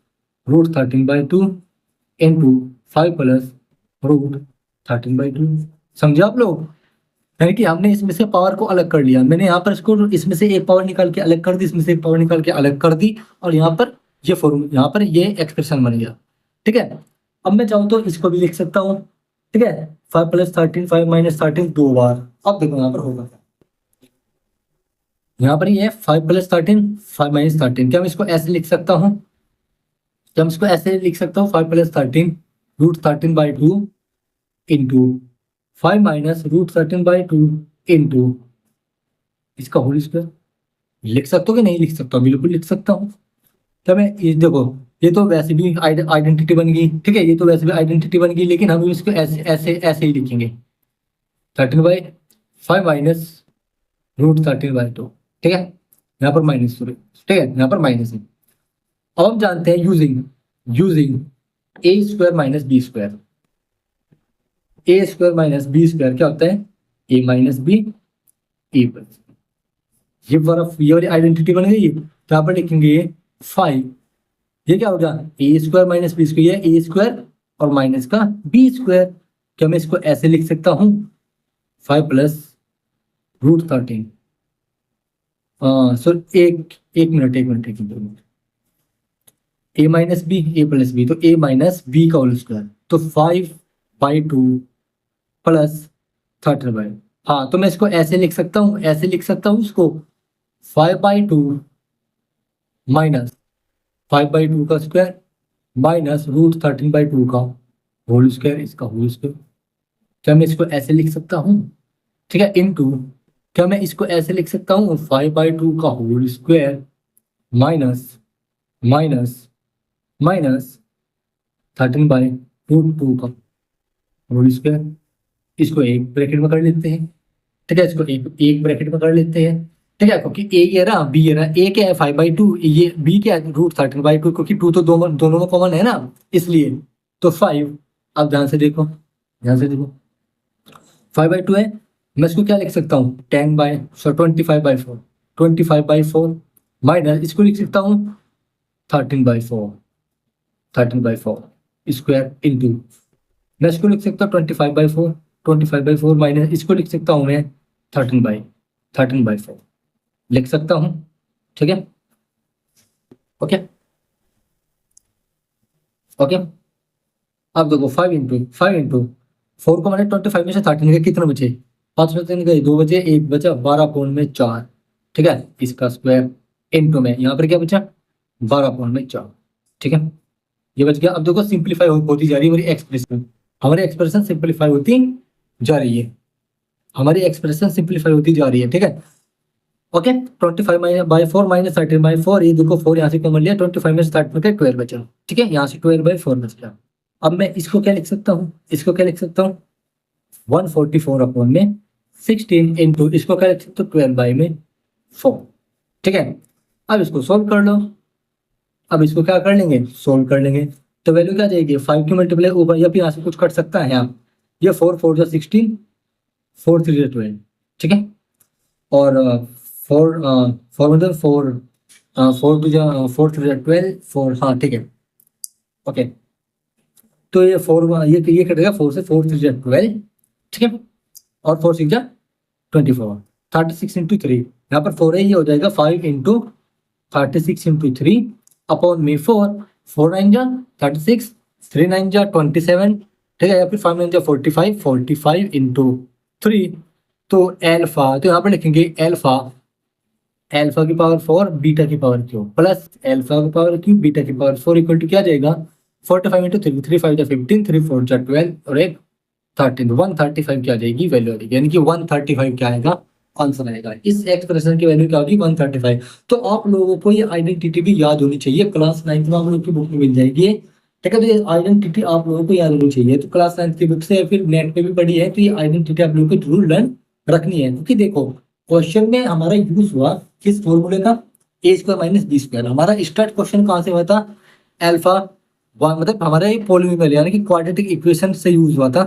S1: √13/2 into 5 plus √13/2। समझे आप लोग? यानी कि हमने इसमें से पावर को अलग कर लिया, मैंने यहाँ पर इसको इसमें से एक पावर निकाल के अलग कर दी, इसमें से एक पावर निकाल के अलग कर दी, और यहाँ पर ये फॉर्मूला, यहाँ पर ये एक्सप्रेशन बन गया, ठीक है। अब मैं चाहूँ तो इसको भी लिख सकता हूँ, ठीक है, 5 प्लस 13 5 माइनस 13 दो बार। अब देखो यहाँ पर होगा, यहाँ पर ये 5 प्लस 13 5 माइनस 13, क्या मैं इसको ऐसे लिख सकता हूँ, क्या मैं इसको ऐसे लिख सकता हूँ 5 प्लस 13 √13/2 इंटू 5 माइनस √13/2 इंटू इसका होल स्क्वायर। लिख सकता हूँ कि नहीं लिख सकता हूँ? बिल्कुल लिख सकता हूँ। क्या मैं ये देखो, ये तो वैसे भी आइडेंटिटी बन गई, ठीक है, ये तो वैसे भी आइडेंटिटी बन गई, लेकिन हम इसको ऐसे ऐसे ऐसे ही लिखेंगे 13/5 माइनस √13/2, ठीक है, यहाँ पर माइनस, ठीक है, यहाँ पर माइनस है। अब हम जानते हैं using a square minus b square, a square minus b square क्या होता है, a minus b a plus, ये वाली आइडेंटिटी बन गई। तो यहाँ पर लिखेंगे 5, ये क्या होगा ए स्क्वायर माइनस बी स्क्वायर, ये ए स्क्वायर और माइनस का बी स्क्वायर। क्या मैं इसको ऐसे लिख सकता हूँ 5 प्लस √13, सो एक minute, A minus b a plus B, तो ए माइनस बी का होल स्क्वायर, तो 5/2 प्लस 13/, हाँ, तो मैं इसको ऐसे लिख सकता हूँ, ऐसे लिख सकता हूँ इसको 5/2 माइनस 5/2 का स्क्वायर माइनस √13/2 का होल स्क्वायर, इसका होल स्क्वायर। क्या मैं इसको ऐसे लिख सकता हूँ, ठीक है, इनटू, क्या मैं इसको ऐसे लिख सकता हूँ 5/2 का होल स्क्वायर माइनस 13/2 का होल स्क्वायर। इसको एक ब्रैकेट में कर लेते हैं, ठीक है, इसको एक ब्रैकेट में कर लेते हैं, ठीक है, क्योंकि ए ये रहा बी ये रहा, ए क्या है 5/2, ये बी क्या है √13/2, क्योंकि 2 तो दोनों में कॉमन है ना, इसलिए तो 5। अब ध्यान से देखो 5/2 है, मैं इसको क्या लिख सकता हूँ 25/4, 25/4 माइनस इसको लिख सकता हूँ 13/4 स्क्वायर इंटू, मैं इसको लिख सकता हूँ 25/4 माइनस इसको लिख सकता हूँ मैं 13/4 लिख सकता हूँ, ठीक है, ओके। अब देखो 5 इंटू 4 को मैंने 25 में से 13 गए, कितने बचे 5 में 3 गए 2 बचे, 1 बचा 12/4, ठीक है, इसका स्क्वायर इंटू में यहाँ पर क्या बचा 12/4, ठीक है, ये बच गया। अब देखो सिंप्लीफाई होती जा रही है हमारी एक्सप्रेशन सिंप्लीफाई होती जा रही है, ठीक है, ओके। 25/4 माइनस 13/4, ये देखो 4 यहाँ से कॉमन लिया, 25 में से 13 का 12 बचा, ठीक है, यहाँ से 12/4 बच गया। अब मैं इसको क्या लिख सकता हूँ, 144/16 इंटू इसको क्या लिख सकते हो 12/4, ठीक है। अब इसको सोल्व कर लो, अब इसको क्या कर लेंगे सोल्व कर लेंगे, तो वैल्यू क्या जाएगी 5 की मल्टीप्लाई ऊपर, या फिर यहाँ से कुछ कट सकता है यहाँ, ये 4 4 जा 16, 4 3 जा 12, ठीक है, और 4 मतलब 4 2 जा 4 3 जा 12 4, हाँ, ठीक है, ओके। तो ये 4 ये कटेगा 4 से, 4 3 जा 12, ठीक है, और 4 6 जा 24, 36 इंटू 3, यहाँ पर 4 है, ये हो जाएगा 5 इंटू 36 इंटू 3 अपॉन में 4 9 जा 36, 3 9 जा 27, ठीक है, या फिर 5 9 जा 45 इंटू 3, तो एल्फा, तो यहाँ पर लिखेंगे एल्फा की पावर 4 बीटा की पावर क्यू प्लस एल्फा की पावर क्यू बीटा की पावर 4 इक्वल टू क्या जाएगा 45 इंटू 3, 3 5 जा 15, 3 4 जा 12 और एक 13, 135 क्या आ जाएगी वैल्यू आ जाएगी, यानी कि 135 क्या आएगा आंसर आएगा। इस एक्सप्रेशन की वैल्यू क्या होगी 135। तो आप लोगों को ये आइडेंटिटी भी याद होनी चाहिए, क्लास 9 में आप लोगों की बुक में मिल जाएगी, ठीक है। तो ये आइडेंटिटी आप लोगों को याद होनी चाहिए, तो क्लास 9 की बुक से या फिर नेट पे भी पढ़ी है, तो ये आइडेंटिटी आप लोगों को जरूर लर्न रखनी है। क्योंकि देखो क्वेश्चन में हमारा यूज हुआ किस फॉर्मूले का, ए स्क्वायर माइनस बी स्क्वायर। हमारा स्टार्ट क्वेश्चन कहाँ से हुआ था, अल्फा मतलब हमारा ये पॉलिनोमियल यानी कि क्वाड्रेटिक इक्वेशन से यूज हुआ था,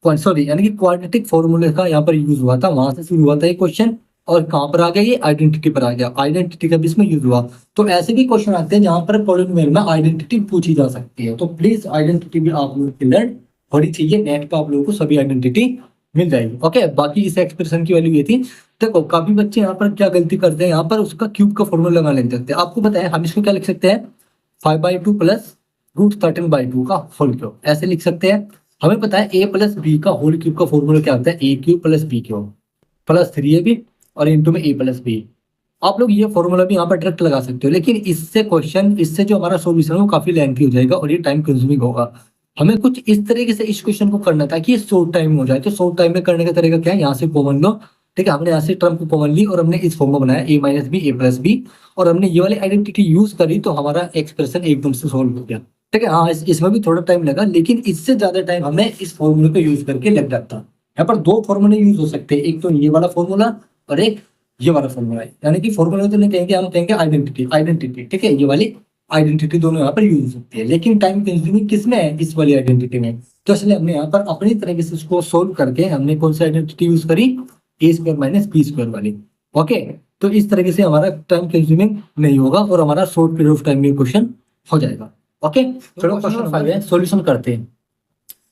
S1: सॉरी यानी कि क्वाड्रेटिक फॉर्मूले का यहाँ पर यूज हुआ था, वहां से शुरू हुआ था ये क्वेश्चन। और कहाँ पर आ गया, ये आइडेंटिटी पर आ गया, आइडेंटिटी का भी इसमें यूज हुआ। तो ऐसे भी क्वेश्चन आते हैं जहां पर पॉलिनोमियल में आइडेंटिटी पूछी जा सकती है, तो प्लीज आइडेंटिटी भी आप लोगों की लर्न होनी चाहिए। नेट पर आप लोगों को सभी आइडेंटिटी मिल जाएगी। ओके, बाकी इस एक्सप्रेशन की वैल्यू ये थी। देखो काफी बच्चे यहाँ पर क्या गलती करते हैं, यहाँ पर उसका क्यूब का फॉर्मूला लगा लेते हैं। आपको पता है हम इसको क्या लिख सकते हैं, 5/2 प्लस √13/2 का होल क्यूब, ऐसे लिख सकते हैं। हमें पता है a प्लस बी का होल क्यूब का फॉर्मूला क्या होता है, a cube plus b cube plus 3ab और इंटू में a प्लस बी। आप लोग ये फॉर्मूला भी यहाँ पर डायरेक्ट लगा सकते हो, लेकिन इससे क्वेश्चन, इससे जो हमारा सॉल्यूशन है वो काफी लेंथी हो जाएगा और ये टाइम कंज्यूमिंग होगा। हमें कुछ इस तरीके से इस क्वेश्चन को करना था कि ये शॉर्ट टाइम हो जाए। तो शॉर्ट टाइम में करने का तरीका क्या है, यहाँ से कॉमन लो, ठीक है। हमने यहाँ से टर्म को कॉमन ली और हमने इस फॉर्म में बनाया a minus b a plus b, और हमने ये वाली आइडेंटिटी यूज करी, तो हमारा एक्सप्रेशन एकदम से सोल्व हो गया, ठीक है। हाँ इसमें भी थोड़ा टाइम लगा, लेकिन इससे ज्यादा टाइम हमें इस फॉर्मूले को यूज करके लग जाता। यहाँ पर दो फॉर्मूले यूज हो सकते हैं, एक तो ये वाला फॉर्मूला और एक ये वाला फॉर्मूला है। यानी कि फॉर्मूला तो नहीं कहेंगे, हम कहेंगे आइडेंटिटी, आइडेंटिटी, ठीक है। ये वाली आइडेंटिटी दोनों यहाँ पर यूज हो सकती है, लेकिन टाइम कंज्यूमिंग किसमें है, इस वाली आइडेंटिटी में। तो इसलिए हमने यहाँ पर अपनी तरीके से उसको सोल्व करके हमने कौन सी आइडेंटिटी यूज करी, ए स्क्वायर माइनस बी स्क्वायर वाली। ओके, तो इस तरीके से हमारा टाइम कंज्यूमिंग नहीं होगा और हमारा शॉर्ट पीरियड ऑफ टाइम में क्वेश्चन हो जाएगा। ओके, चलो क्वेश्चन नंबर 5 है, सॉल्यूशन करते हैं।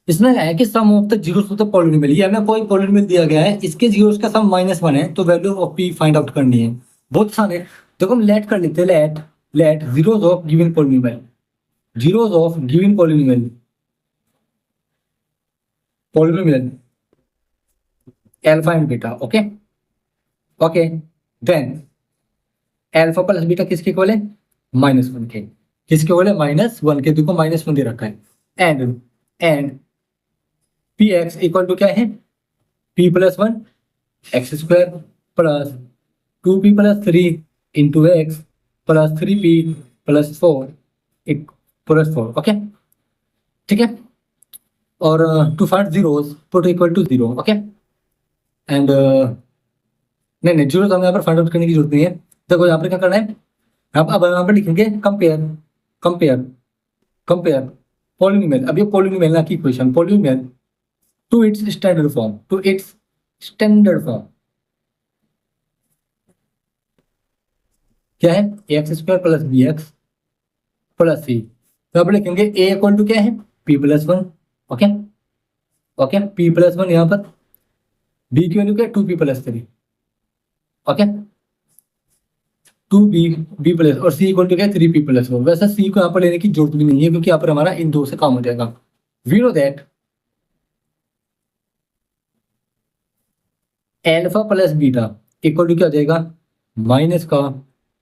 S1: इसमें है कि sum of the zeros of the polynomial, ये हमें कोई पॉलिनोमियल दिया गया है, इसके जीरोस का सम -1 है, तो value of P find out करनी है। बहुत आसान है, देखो हम लेट कर लेते हैं, let zeros of given polynomial, zeros of given polynomial alpha and beta. Okay okay, then alpha plus beta किसके इक्वल है, -1 के, किसके इक्वल है, -1 के। देखो -1 दे रखा है, and p x equal to क्या है, p plus 1 x square plus 2p plus 3 into x plus 3p plus 4 plus 4। Okay, ठीक है। और to find zeros put equal to 0। Okay, and नहीं जीरो तो हमें यहाँ पर फाइंड आउट करने की जरूरत नहीं है। देखो यहाँ पर क्या करना है, अब यहाँ पर लिखेंगे कंपेयर कंपेयर कंपेयर पॉलिनोमियल। अब ये पॉलिनोमियल ना की equation, polynomial to its standard form, to its standard form क्या है, x square plus b x plus c. तो अब लिखेंगे ए इक्वल टू क्या है, p plus 1। Okay okay, p plus 1 यहाँ पर, बी की वैल्यू क्या है, 2p plus 3। Okay, 2b b plus और सी इक्वल टू क्या है, 3p प्लस 4। वैसे सी को यहाँ पर लेने की जरूरत भी नहीं है, क्योंकि यहाँ पर हमारा इन दो से काम हो जाएगा। We know that alpha plus beta equal to क्या हो जाएगा, माइनस का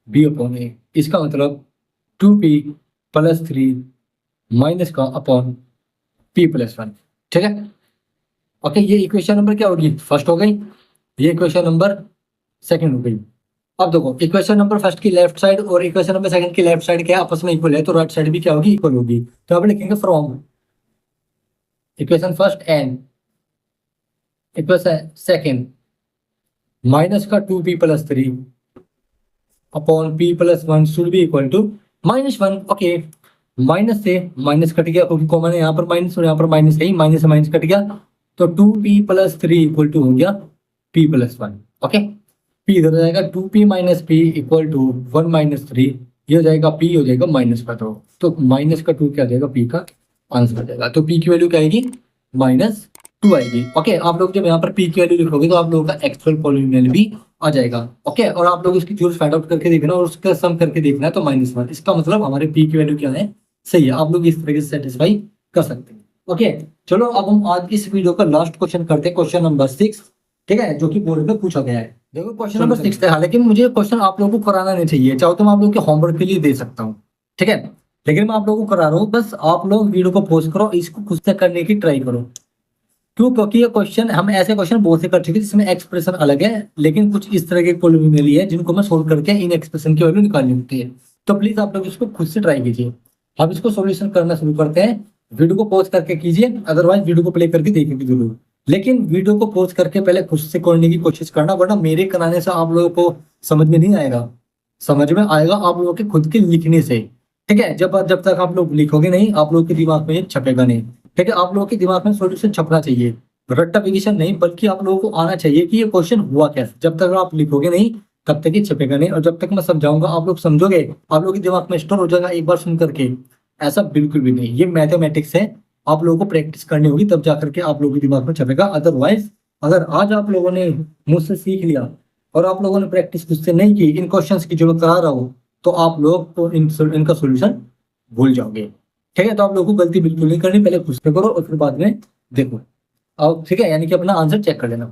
S1: बी अपॉन ए। इसका मतलब 2p प्लस 3 माइनस का अपॉन p प्लस 1, ठीक है। ओके, ये इक्वेशन नंबर क्या होगी, फर्स्ट हो गई, ये इक्वेशन नंबर सेकंड हो गई। अब देखो इक्वेशन नंबर फर्स्ट की लेफ्ट साइड और इक्वेशन नंबर सेकंड की लेफ्ट साइड क्या है, आपस में इक्वल है, तो राइट साइड भी क्या होगी, इक्वल होगी। तो आप लिखेंगे from equation first and equation second minus का 2p plus 3 upon p plus 1 should be equal to -1। Okay, minus से माइनस कट गया, क्योंकि कॉमन है यहाँ पर माइनस और यहाँ पर माइनस है, माइनस से माइनस कट गया, तो 2p प्लस 3 इक्वल टू हो गया p प्लस 1। ओके, p इधर हो जाएगा, 2p minus p equal to 1 minus 3, ये हो जाएगा p हो जाएगा माइनस का 2, तो माइनस का 2 क्या आ जाएगा, p का आंसर आ जाएगा। तो p की वैल्यू क्या आएगी, -2 आएगी। ओके, आप लोग जब यहाँ पर p की वैल्यू लिखोगे तो आप लोगों का एक्चुअल पॉलिनोमियल भी आ जाएगा। ओके, और आप लोग इसकी जरूर फाइंड आउट करके देखना और उसका सम करके देखना है, तो -1, इसका मतलब हमारे p की वैल्यू क्या है, सही है। आप लोग इस तरीके से सेटिस्फाई कर सकते हैं। ओके, चलो अब हम आज इस वीडियो का लास्ट क्वेश्चन करते हैं, क्वेश्चन नंबर 6, ठीक है, जो कि बोर्ड में पूछा गया है। देखो क्वेश्चन नंबर 6 है, हालांकि मुझे क्वेश्चन आप लोगों को कराना नहीं चाहिए, चाहो तो मैं आप लोगों के होमवर्क के लिए दे सकता हूँ, ठीक है, लेकिन मैं आप लोगों को करा रहा हूँ। बस आप लोग वीडियो को पॉज करो, इसको खुद से करने की ट्राई करो, क्यों? क्योंकि ये क्वेश्चन हम ऐसे क्वेश्चन बहुत से कर चुके हैं जिसमें एक्सप्रेशन अलग है, लेकिन कुछ इस तरह के प्रॉब्लम मिली है जिनको मैं सोल्व करके इन एक्सप्रेशन की वैल्यू निकालनी होती है। तो प्लीज आप लोग इसको खुद से ट्राई कीजिए। अब इसको सॉल्यूशन करना शुरू करते हैं। वीडियो को पॉज करके कीजिए, अदरवाइज वीडियो को प्ले करके देखिए जरूर, लेकिन वीडियो को पॉज करके पहले खुद से करने की कोशिश करना, वरना मेरे कराने से आप लोगों को समझ में नहीं आएगा। समझ में आएगा आप लोगों के खुद के लिखने से। ठीक है, जब तक आप लोग लिखोगे नहीं, आप लोगों के दिमाग में ये छपेगा नहीं। ठीक है, आप लोगों के दिमाग में सॉल्यूशन छपना चाहिए, रट्टाफिकेशन नहीं, बल्कि आप लोगों को आना चाहिए कि ये क्वेश्चन हुआ कैसे। जब तक आप लिखोगे नहीं तब तक ये छपेगा नहीं, और जब तक मैं समझाऊंगा आप लोग समझोगे, आप लोगों के दिमाग में स्टोर हो जाएगा एक बार सुन करके। ऐसा बिल्कुल भी नहीं, ये मैथमेटिक्स है, आप लोगों को प्रैक्टिस करनी होगी तब जाकर के आप लोगों के दिमाग में छपेगा। अदरवाइज अगर आज आप लोगों ने मुझसे सीख लिया और आप लोगों ने प्रैक्टिस खुद से नहीं की इन क्वेश्चंस की जो मैं करा रहा हूँ, तो आप लोग तो इनका सोल्यूशन भूल जाओगे। ठीक है, तो आप लोगों को गलती बिल्कुल नहीं करनी, पहले खुद से करो और फिर बाद में देखो। अब ठीक है, यानी कि अपना आंसर चेक कर लेना।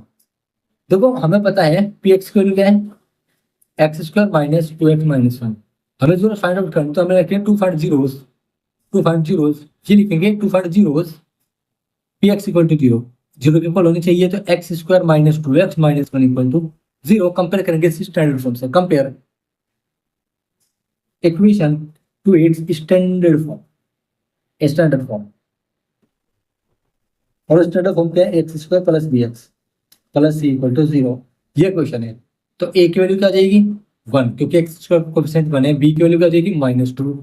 S1: देखो हमें पता है पी एक्स की वैल्यू क्या है, x square minus 2x minus 1। हमें जो फाइंड आउट करना, तो हमें रखेंगे टू फाइंड जीरोस, ये लिखेंगे to find zeros p x equal to zero के इक्वल होनी चाहिए, तो x square minus 2x minus 1 equal to 0। Compare करेंगे स्टैंडर्ड फॉर्म से, compare equation to its standard form. और स्टैंडर्ड फॉर्म क्या है, x square plus b x plus c equal to 0। ये क्वेश्चन है। तो ए की वैल्यू क्या आ जाएगी 1, क्योंकि एक्स स्क्वायर कोएफिशिएंट 1 है। बी की वैल्यू क्या आ जाएगी -2,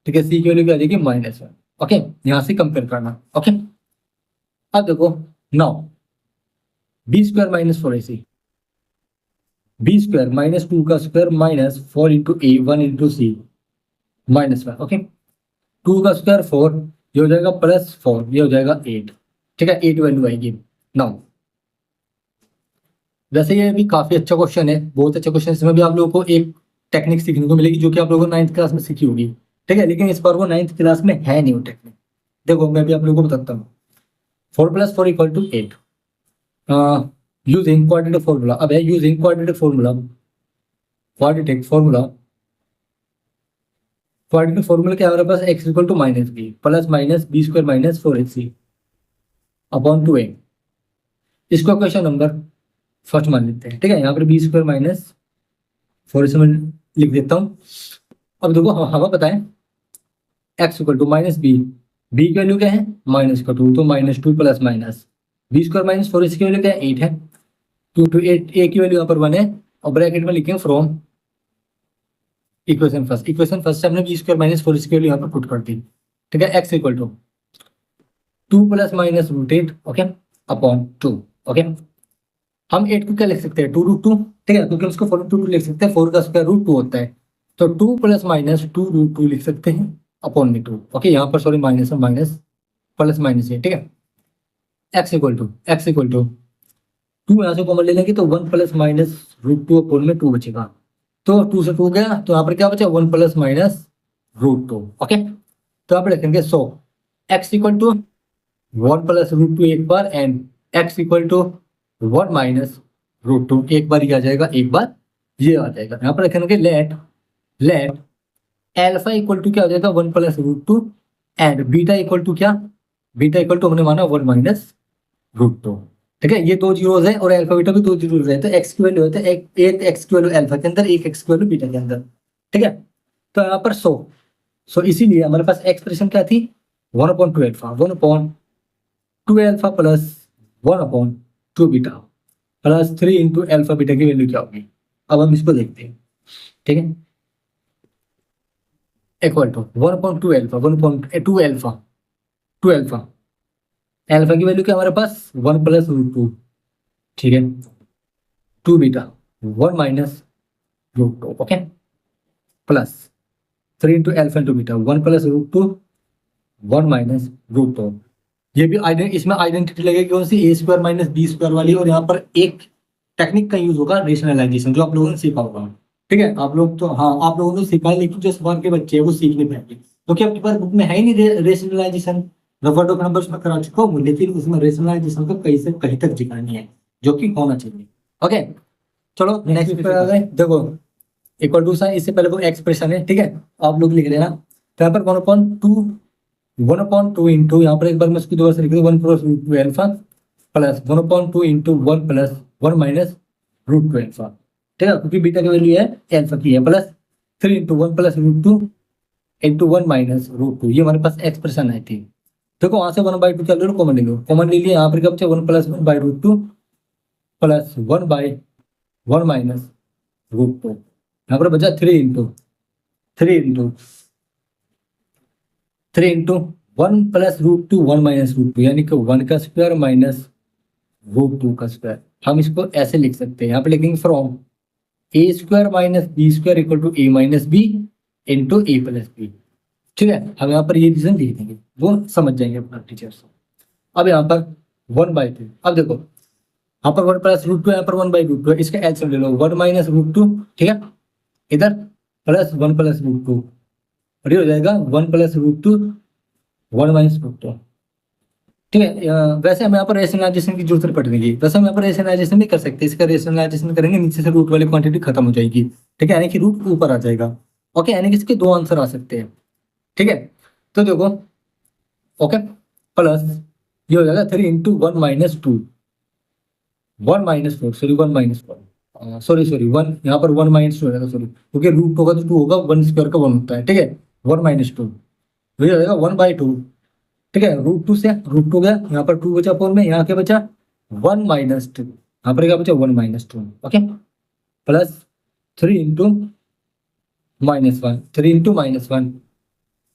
S1: ठीक है। सी की वैल्यू क्या आ जाएगी -1। ओके, यहाँ से कंपेयर करना। ओके, अब देखो now b square minus 4ac, b square minus 2 का square minus 4 into a 1 into c -1। Okay, 2 का स्क्वायर 4, ये हो जाएगा +4, ये हो जाएगा 8। ठीक है, 8 वैल्यू आएगी। नाउ वैसे ये भी काफी अच्छा क्वेश्चन है, बहुत अच्छा क्वेश्चन है। इसमें भी आप लोगों को एक टेक्निक सीखने को मिलेगी जो कि आप लोगों को 9th क्लास में सीखी होगी। ठीक है, लेकिन इस बार वो 9th क्लास में है नहीं वो टेक्निक। देखो मैं भी आप लोगों को बताता हूँ। 4 + 4 = 8 यूजिंग क्वाड्रेटिक फॉर्मूला। अब है यूजिंग क्वाड्रेटिक फॉर्मूला क्या है हमारे पास, x = -b plus minus b square minus 4ac upon 2a। इसको क्वेश्चन नंबर फर्स्ट मान लेते हैं। ठीक है, यहाँ पर बी स्क्वायर माइनस 4ac में लिख देता हूँ। अब देखो हमें पता है x = -b, b की वैल्यू क्या है -2, तो -2 plus minus b square minus 4ac की वैल्यू क्या है 8 है, 2 to 8, a की वैल्यू यहाँ पर 1 है, और ब्रैकेट में लिखेंगे फ्रॉम इक्वेशन फर्स्ट से हमने बी स्क्वायर माइनस 4ac की वैल्यू यहाँ पर पुट कर दी। ठीक है, x = 2 + -√8 ओके अपॉन 2। ओके, हम 8 को क्या लिख सकते हैं 2√2। ठीक है, क्योंकि उसको 4√2 लिख सकते हैं, 4 का स्क्वायर रूट 2 होता है, तो 2 + -2√2 लिख सकते हैं अपॉन में 2। ओके, यहाँ पर सॉरी माइनस है, माइनस प्लस माइनस है। ठीक है, x = 2 यहाँ से कॉमन ले लेंगे तो 1 + -√2 अपॉन में 2 बचेगा, तो 2 से 2 गया, तो यहाँ पर क्या बचा 1 + -√2। ओके, तो यहाँ पर लिखेंगे सो x = 1 + √2 एक बार, एंड x = 1 - √2 एक बार ये आ जाएगा, एक बार ये आ जाएगा। यहाँ पर लिखेंगे लेट अल्फा = क्या हो जाएगा 1 + √2, एंड बीटा = क्या, बीटा = हमने माना 1 - √2। ठीक है, ये 2 जीरोस है और अल्फा बीटा भी 2 जीरोस है, तो x की वैल्यू होता है एक x की वैल्यू अल्फा के अंदर, एक x की वैल्यू बीटा के अंदर। ठीक है, तो यहाँ पर सो इसीलिए हमारे पास एक्सप्रेशन क्या थी 1/2 alpha plus 1/2 beta plus 3 into alpha beta की वैल्यू क्या होगी। अब हम इसको देखते हैं। ठीक है, equal to 1/2 alpha 1/2 alpha alpha की वैल्यू क्या हमारे पास 1 + √2। ठीक है, 2 beta 1 - √2 okay plus 3 into alpha into beta 1 + √2 1 - √2। ये भी इसमें आइडेंटिटी लगेगी कौन सी, a² माइनस b² वाली, और यहाँ पर एक टेक्निक का यूज होगा रेशनलाइजेशन, जो आप लोगों ने सीखा होगा। ठीक है, आप लोग तो हाँ आप लोगों ने सीखा है, लेकिन जो सवाल के बच्चे हैं वो सीख नहीं पाएंगे, क्योंकि आपके पास बुक में है ही नहीं रेशनलाइजेशन। रफर डॉक नंबर्स में करा चुका हूँ, लेकिन उसमें रेशनलाइजेशन का कहीं से कहीं तक जिक्र नहीं है, जो कि होना चाहिए। ओके, चलो नेक्स्ट पे आ गए। देखो इक्वल टू साइन, इससे पहले वो एक्सप्रेशन है। ठीक है, आप लोग लिख लेना। तो यहाँ पर 1/2 इंटू यहाँ पर एक बार मैं उसकी दोबारा से लिख दूँ 1 + √2 alpha plus 1/2 into 1 plus 1 minus root two alpha, ठीक है, क्योंकि बीटा की वैल्यू है एल्फा की है, plus 3 into 1 plus root two into 1 minus root two, ये हमारे पास एक्सप्रेशन आई थी। देखो वहां से 1/2 क्या ले लो, कॉमन ले लो, कॉमन ले लिया, यहाँ पर क्या बचा 1 plus 1 by root two plus 1 by 1 minus root two, यहाँ पर बचा 3 into 1 plus root two 1 minus root two, यानी कि 1 का स्क्वायर माइनस रूट 2 का स्क्वायर। हम इसको ऐसे लिख सकते हैं, यहाँ पे लिखेंगे from a square minus b square equal to a minus b into a plus b, ठीक है। हम यहाँ पर ये रीजन लिख देंगे, वो समझ जाएंगे अपना टीचर्स। अब यहाँ पर 1/2, अब देखो यहाँ पर 1 प्लस रूट टू, यहाँ पर 1/√2 है, इसका एलसीएम ले लो 1 माइनस रूट टू, ठीक है, इधर प्लस 1 प्लस रूट टू, और ये हो जाएगा 1 plus root two 1 minus root two, ठीक है। वैसे हम यहाँ पर रेशनलाइजेशन की जरूरत पड़ेगी, वैसे हम यहाँ पर रेशनलाइजेशन नहीं कर सकते, इसका रेशनलाइजेशन करेंगे नीचे से रूट वाली क्वांटिटी खत्म हो जाएगी, ठीक है, यानी कि रूट ऊपर आ जाएगा, ओके, यानी कि इसके 2 आंसर आ सकते हैं, ठीक है। तो देखो ओके, प्लस ये हो जाएगा 3 into 1 minus 2 1 minus 4 sorry 1 minus 1 sorry 1, यहाँ पर 1 माइनस 2 हो जाएगा, सॉरी, क्योंकि रूट होगा तो 2 होगा, 1 स्क्वायर का 1 होता है, ठीक है, 1 माइनस 2, तो ये हो जाएगा 1/2, ठीक है, रूट 2 से रूट 2 गया, यहाँ पर 2 बचा 4 में, यहाँ क्या बचा 1 माइनस 2, यहाँ पर क्या बचा 1 minus 2, okay, plus 3 into minus 1, 3 into minus 1,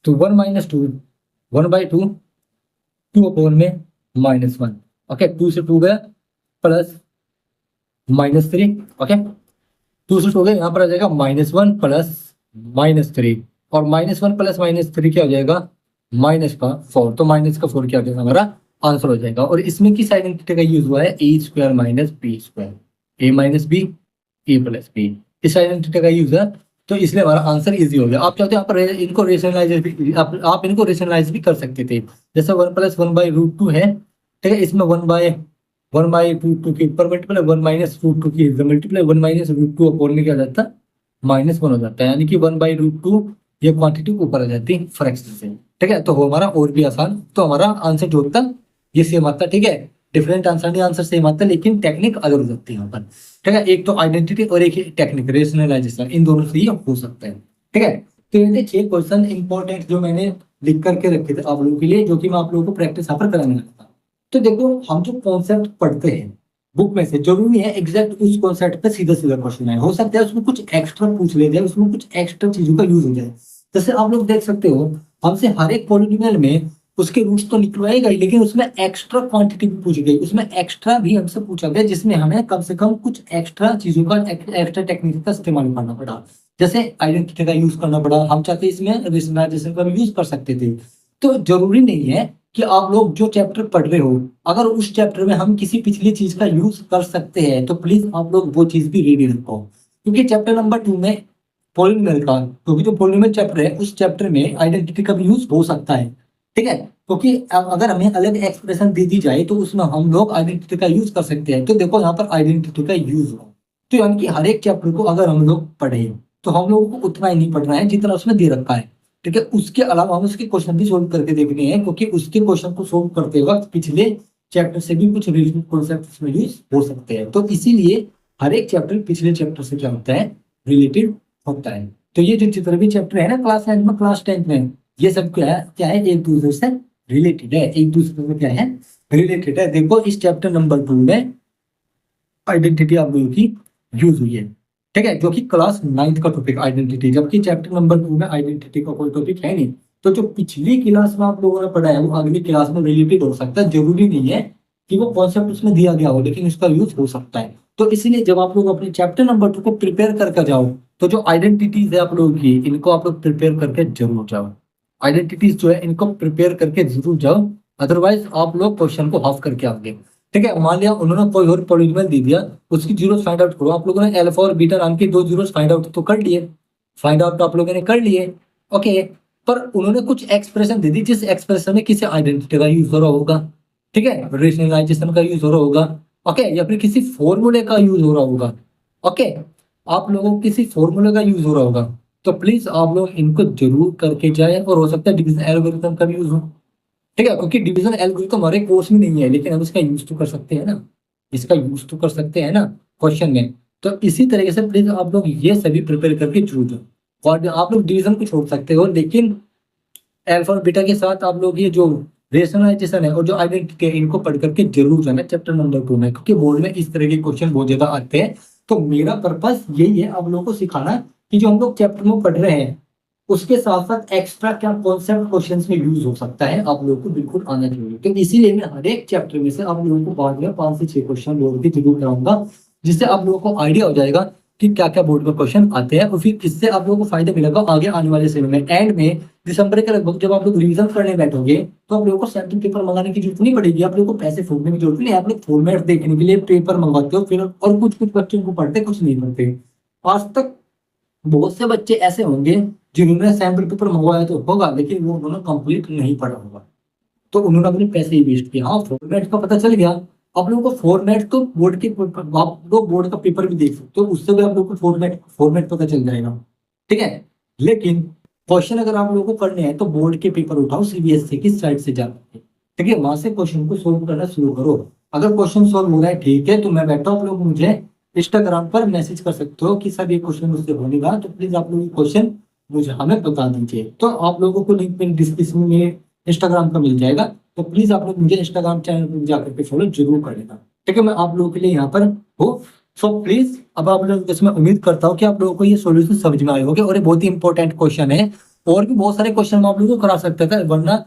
S1: तो 1 माइनस 2 1/2 2 में माइनस 1, ओके, 2 से 2 गया प्लस -3, ओके, 2 से 2 गया, यहाँ पर आ जाएगा -1 प्लस -3, और -1 प्लस -3 क्या हो जाएगा -4, तो माइनस का 4 क्या हो जाएगा हमारा आंसर हो जाएगा। और इसमें किस आइडेंटिटी का यूज हुआ है, ए square minus b square, A minus b a plus B, इस आइडेंटिटी का यूज है, तो इसलिए हमारा आंसर इजी हो गया। आप चाहते हो यहाँ पर इनको रेशनलाइज भी, आप इनको रेशनलाइज भी कर सकते थे, जैसे 1 प्लस 1/√2 है, ठीक है, इसमें 1/√2 के ऊपर मल्टीप्लाई 1 माइनस रूट टू की multiply 1 minus root two upon में क्या हो जाता है -1 हो जाता है, यानी कि 1/√2 ये क्वांटिटी ऊपर आ जाती है फ्रैक्शन से, ठीक है, तो वो हमारा और भी आसान, तो हमारा आंसर जो होता है ये सेम आता है, ठीक है, डिफरेंट आंसर नहीं, आंसर सेम आता है, लेकिन टेक्निक अलग हो जाती है यहाँ पर, ठीक है, एक तो आइडेंटिटी और एक टेक्निक रेशनलाइजेशन, इन दोनों से ही हो सकता है, ठीक है। तो ये 6 क्वेश्चन इंपॉर्टेंट जो मैंने लिख करके रखे थे आप लोगों के लिए, जो कि मैं आप लोगों को प्रैक्टिस यहाँ पर कराने लगा था। तो देखो हम जो कॉन्सेप्ट पढ़ते हैं बुक में से, जरूरी है एग्जैक्ट उस कॉन्सेप्ट पे सीधा सीधा क्वेश्चन है, हो सकता है उसमें कुछ एक्स्ट्रा पूछ ले जाए, उसमें कुछ एक्स्ट्रा चीजों का यूज हो जाए। जैसे आप लोग देख सकते हो, हमसे हर एक पॉलिनोमियल में उसके रूट्स तो निकलवाएगा ही, लेकिन उसमें एक्स्ट्रा क्वांटिटी भी पूछी गई, उसमें एक्स्ट्रा भी हमसे पूछा गया, जिसमें हमें कम से कम कुछ एक्स्ट्रा चीजों का एक्स्ट्रा टेक्निक का इस्तेमाल करना पड़ा, जैसे आइडेंटिटी का यूज करना पड़ा, हम चाहते इसमें रेशनलाइजेशन का भी यूज कर सकते थे। तो जरूरी नहीं है कि आप लोग जो चैप्टर पढ़ रहे हो, अगर उस चैप्टर में हम किसी पिछली चीज का यूज कर सकते हैं, तो प्लीज आप लोग वो चीज भी रेडी रखो, क्योंकि चैप्टर नंबर 2 में पॉलिनोमियल का, क्योंकि जो पॉलिनोमियल चैप्टर है उस चैप्टर में आइडेंटिटी का भी यूज हो सकता है, ठीक है, क्योंकि अगर हमें अलग एक्सप्रेशन दे दी जाए तो उसमें हम लोग आइडेंटिटी का यूज कर सकते हैं। तो देखो यहाँ पर आइडेंटिटी का यूज हो, तो यानी कि हर एक चैप्टर को अगर हम लोग पढ़े तो हम लोगों को उतना ही नहीं पढ़ना है जितना उसमें दे रखा है, ठीक है, उसके अलावा हम उसके क्वेश्चन भी सोल्व करके देखने हैं, क्योंकि उसके क्वेश्चन को सोल्व करते वक्त पिछले चैप्टर से भी कुछ रिलेटेड कॉन्सेप्ट इसमें यूज हो सकते हैं, तो इसीलिए हर एक चैप्टर पिछले चैप्टर से क्या होता है रिलेटेड होता है। तो ये जो जितने भी चैप्टर है ना क्लास 9 में क्लास 10 में, ये सब क्या है एक दूसरे से रिलेटेड है, एक दूसरे में क्या है रिलेटेड है। देखो इस चैप्टर नंबर 2 में आइडेंटिटी आप लोगों की यूज हुई है, ठीक है, जो कि क्लास 9 का टॉपिक आइडेंटिटी, जबकि चैप्टर नंबर 2 में आइडेंटिटी का कोई टॉपिक है नहीं। तो जो पिछली क्लास में आप लोगों ने पढ़ा है वो अगली क्लास में रिलेटेड हो सकता है, जरूरी नहीं है कि वो कॉन्सेप्ट उसमें दिया गया हो, लेकिन उसका यूज हो सकता है। तो इसीलिए जब आप लोग अपने चैप्टर नंबर 2 को प्रिपेयर करके जाओ, तो जो आइडेंटिटीज है आप लोगों की, इनको आप लोग प्रिपेयर करके जरूर जाओ, आइडेंटिटीज जो है इनको प्रिपेयर करके जरूर जाओ, अदरवाइज आप लोग क्वेश्चन को हाफ करके आओगे, ठीक है। मान लिया उन्होंने कोई और पॉलिनोमियल दे दिया, उसकी जीरोस फाइंड आउट करो, आप लोगों ने अल्फा और बीटा नाम के 2 जीरोस फाइंड आउट तो कर लिए, फाइंड आउट तो आप लोगों ने कर लिए, ओके, पर उन्होंने कुछ एक्सप्रेशन दे दी जिस एक्सप्रेशन में किसी आइडेंटिटी का यूज हो रहा होगा, ठीक है, रेशनलाइजेशन का यूज हो रहा होगा, ओके, या फिर किसी फॉर्मूले का यूज हो रहा होगा, ओके, आप लोगों को किसी फॉर्मूले का यूज हो रहा होगा, तो प्लीज आप लोग इनको जरूर करके जाए, और हो सकता है डिवीजन एल्गोरिथम का भी यूज हो, ठीक है, क्योंकि डिवीजन एल्गोरिथम हमारे कोर्स में नहीं है, लेकिन हम इसका यूज तो कर सकते हैं ना, इसका यूज तो कर सकते हैं ना क्वेश्चन में। तो इसी तरीके से प्लीज आप लोग ये सभी प्रिपेयर करके जरूर जाओ। और आप लोग डिवीजन को छोड़ सकते हो, लेकिन अल्फा और बीटा के साथ आप लोग ये जो रेशनलाइजेशन है और जो आइडेंटिटी है, इनको पढ़ करके जरूर जाना चैप्टर नंबर 2 में, क्योंकि बोर्ड में इस तरह के क्वेश्चन बहुत ज्यादा आते हैं। तो मेरा पर्पस यही है आप लोगों को सिखाना कि जो हम लोग चैप्टर में पढ़ रहे हैं उसके साथ साथ एक्स्ट्रा क्या कॉन्सेप्ट क्वेश्चंस में यूज हो सकता है, आप लोगों को बिल्कुल आना चाहिए। तो इसीलिए मैं हर एक चैप्टर में से आप लोगों को बाद में 5 से 6 क्वेश्चन बोर्ड के जरूर कराऊंगा, जिससे आप लोगों को आइडिया हो जाएगा कि क्या क्या बोर्ड में क्वेश्चन आते हैं, और फिर इससे आप लोगों को फायदा मिलेगा आगे आने वाले समय में। एंड में दिसंबर के लगभग जब आप लोग रिवीजन करने बैठोगे तो आप लोगों को सैम्पल पेपर मंगाने की जरूरत नहीं पड़ेगी, आप लोगों को पैसे फूकने की जरूरत नहीं है। आप लोग फॉर्मेट देखने के लिए पेपर मंगवाते हो फिर, और कुछ कुछ बच्चों को पढ़ते कुछ नहीं पढ़ते। आज तक बहुत से बच्चे ऐसे होंगे जिन्होंने सैम्पल पेपर मंगवाया तो होगा, लेकिन वो उन्होंने कंप्लीट नहीं पढ़ा होगा, तो उन्होंने अपने पैसे ही वेस्ट किए। हाँ, फॉर्मेट का पता चल गया आप लोगों को, फॉर्मेट तो बोर्ड के आप लोग बोर्ड का पेपर भी देख सकते हो, उससे भी आप लोगों को फॉर्मेट पता चल जाएगा। ठीक है, लेकिन क्वेश्चन अगर आप लोगों को करने हैं तो बोर्ड के पेपर उठाओ सीबीएसई की साइट से जाकर, ठीक है, वहां से क्वेश्चन को सोल्व करना शुरू करो। अगर क्वेश्चन सोल्व हो रहा है ठीक है, तो मैं बैठा हूँ, आप लोग मुझे इंस्टाग्राम पर मैसेज कर सकते हो कि सर ये क्वेश्चन मुझसे होनेगा, तो प्लीज आप लोग क्वेश्चन मुझे हमें बता दीजिए। तो आप लोगों को लिंक में डिस्क्रिप्शन में इंस्टाग्राम का मिल जाएगा, तो प्लीज आप लोग मुझे इंस्टाग्राम चैनल पर जाकर के फॉलो जरूर करेगा। ठीक है, मैं आप लोगों के लिए यहाँ पर हूँ। सो प्लीज अब आप लोग, इसमें उम्मीद करता हूँ कि आप लोगों को ये सॉल्यूशन समझ में आए होंगे, और ये बहुत ही इंपॉर्टेंट क्वेश्चन है। और भी बहुत सारे क्वेश्चन मैं आप लोगों को करा सकता था, वरना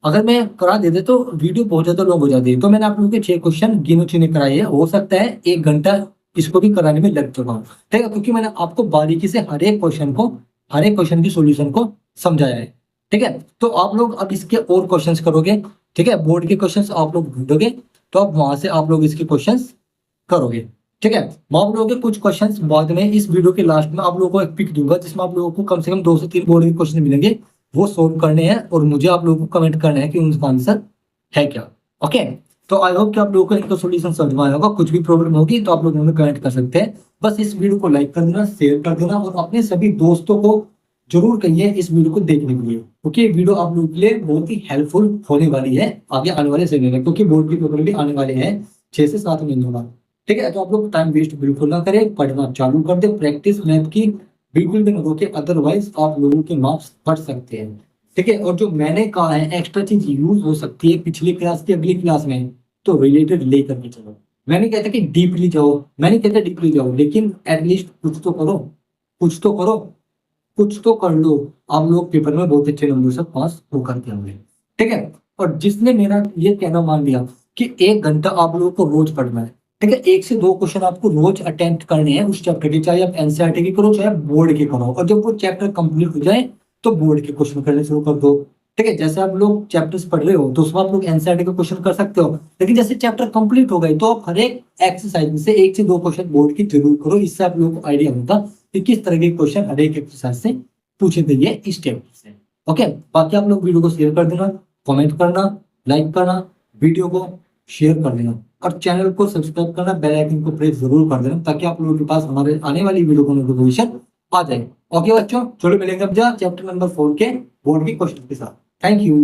S1: अगर मैं करा देते तो वीडियो बहुत ज्यादा लॉन्ग हो जाती है। तो मैंने आप लोगों के 6 क्वेश्चन गिने चुने कराए हैं, हो सकता है 1 घंटा इसको भी कराने में लग चुका हूँ। ठीक है, क्योंकि मैंने आपको बारीकी से हर एक क्वेश्चन की सॉल्यूशन को समझाया है। ठीक है, तो आप लोग अब इसके और क्वेश्चंस करोगे, ठीक है, बोर्ड के क्वेश्चंस आप लोग ढूंढोगे, तो अब वहां से आप लोग इसके क्वेश्चंस करोगे। ठीक है, मैं आप लोगों के कुछ क्वेश्चंस बाद में इस वीडियो के लास्ट में आप लोगों को एक पिक दूंगा, जिसमें आप लोगों को कम से कम 2 से 3 बोर्ड के क्वेश्चन मिलेंगे, वो सोल्व करने हैं, और मुझे आप लोगों को कमेंट करना है कि उनका आंसर है क्या। ओके, तो आई होप कि आप लोगों को इनका सोल्यूशन समझ में आया होगा। कुछ भी प्रॉब्लम होगी तो आप लोग हमें कमेंट कर सकते हैं। बस इस वीडियो को लाइक कर देना, शेयर कर देना, और अपने सभी दोस्तों को जरूर कहिए इस वीडियो को देखने के लिए, क्योंकि वीडियो आप लोगों के लिए बहुत ही हेल्पफुल होने वाली है आगे आने वाले समय में, क्योंकि बोर्ड के पेपर भी आने वाले हैं 6 से 7 महीनों बाद। ठीक है, तो आप लोग टाइम वेस्ट बिल्कुल ना करें, पढ़ना चालू कर दे, प्रैक्टिस मैथ की बिल्कुल भी ना रोके, अदरवाइज आप लोगों के मार्क्स बढ़ सकते हैं। ठीक है, और जो मैंने कहा है एक्स्ट्रा चीज यूज हो सकती है पिछली क्लास की अगली क्लास में, तो रिलेटेड लेकर के चलो। मैंने कहता कि डीपली जाओ, मैंने कहता डीपली जाओ, लेकिन एटलीस्ट कुछ तो करो, कुछ तो करो, कुछ तो कर लो। आप लोग पेपर में बहुत अच्छे नंबर से पास होकर के होंगे। ठीक है, और जिसने मेरा ये कहना मान लिया कि 1 घंटा आप लोगों को रोज पढ़ना है, ठीक है, 1 से 2 क्वेश्चन आपको रोज अटेम्प्ट करने हैं उस चैप्टर के, चाहे आप एनसीईआरटी की करो चाहे बोर्ड के करो, और जब वो चैप्टर कंप्लीट हो जाए तो बोर्ड के क्वेश्चन करने शुरू कर दो। ठीक है, जैसे आप लोग चैप्टर्स पढ़ रहे हो तो उसमें आप लोग एनसीईआरटी का क्वेश्चन कर सकते हो, लेकिन जैसे चैप्टर कंप्लीट हो गए तो आप हर एक एक्सरसाइज में से 1 से 2 क्वेश्चन बोर्ड की जरूर करो। इससे आप लोगों को आइडिया होगा कि किस तरह के क्वेश्चन हर एक एक्सरसाइज से पूछे गए हैं इस चैप्टर से। ओके, बाकी आप लोग वीडियो को शेयर कर देना, कमेंट करना, लाइक करना, वीडियो को शेयर कर देना, और चैनल को सब्सक्राइब करना, बेल आइकन को प्रेस जरूर कर देना, ताकि आप लोगों के पास हमारे आने वाली वीडियो को नोटिफिकेशन आ जाए। ओके बच्चों, चलो मिलेंगे अब चैप्टर नंबर 4 के बोर्ड के क्वेश्चन के साथ। Thank you.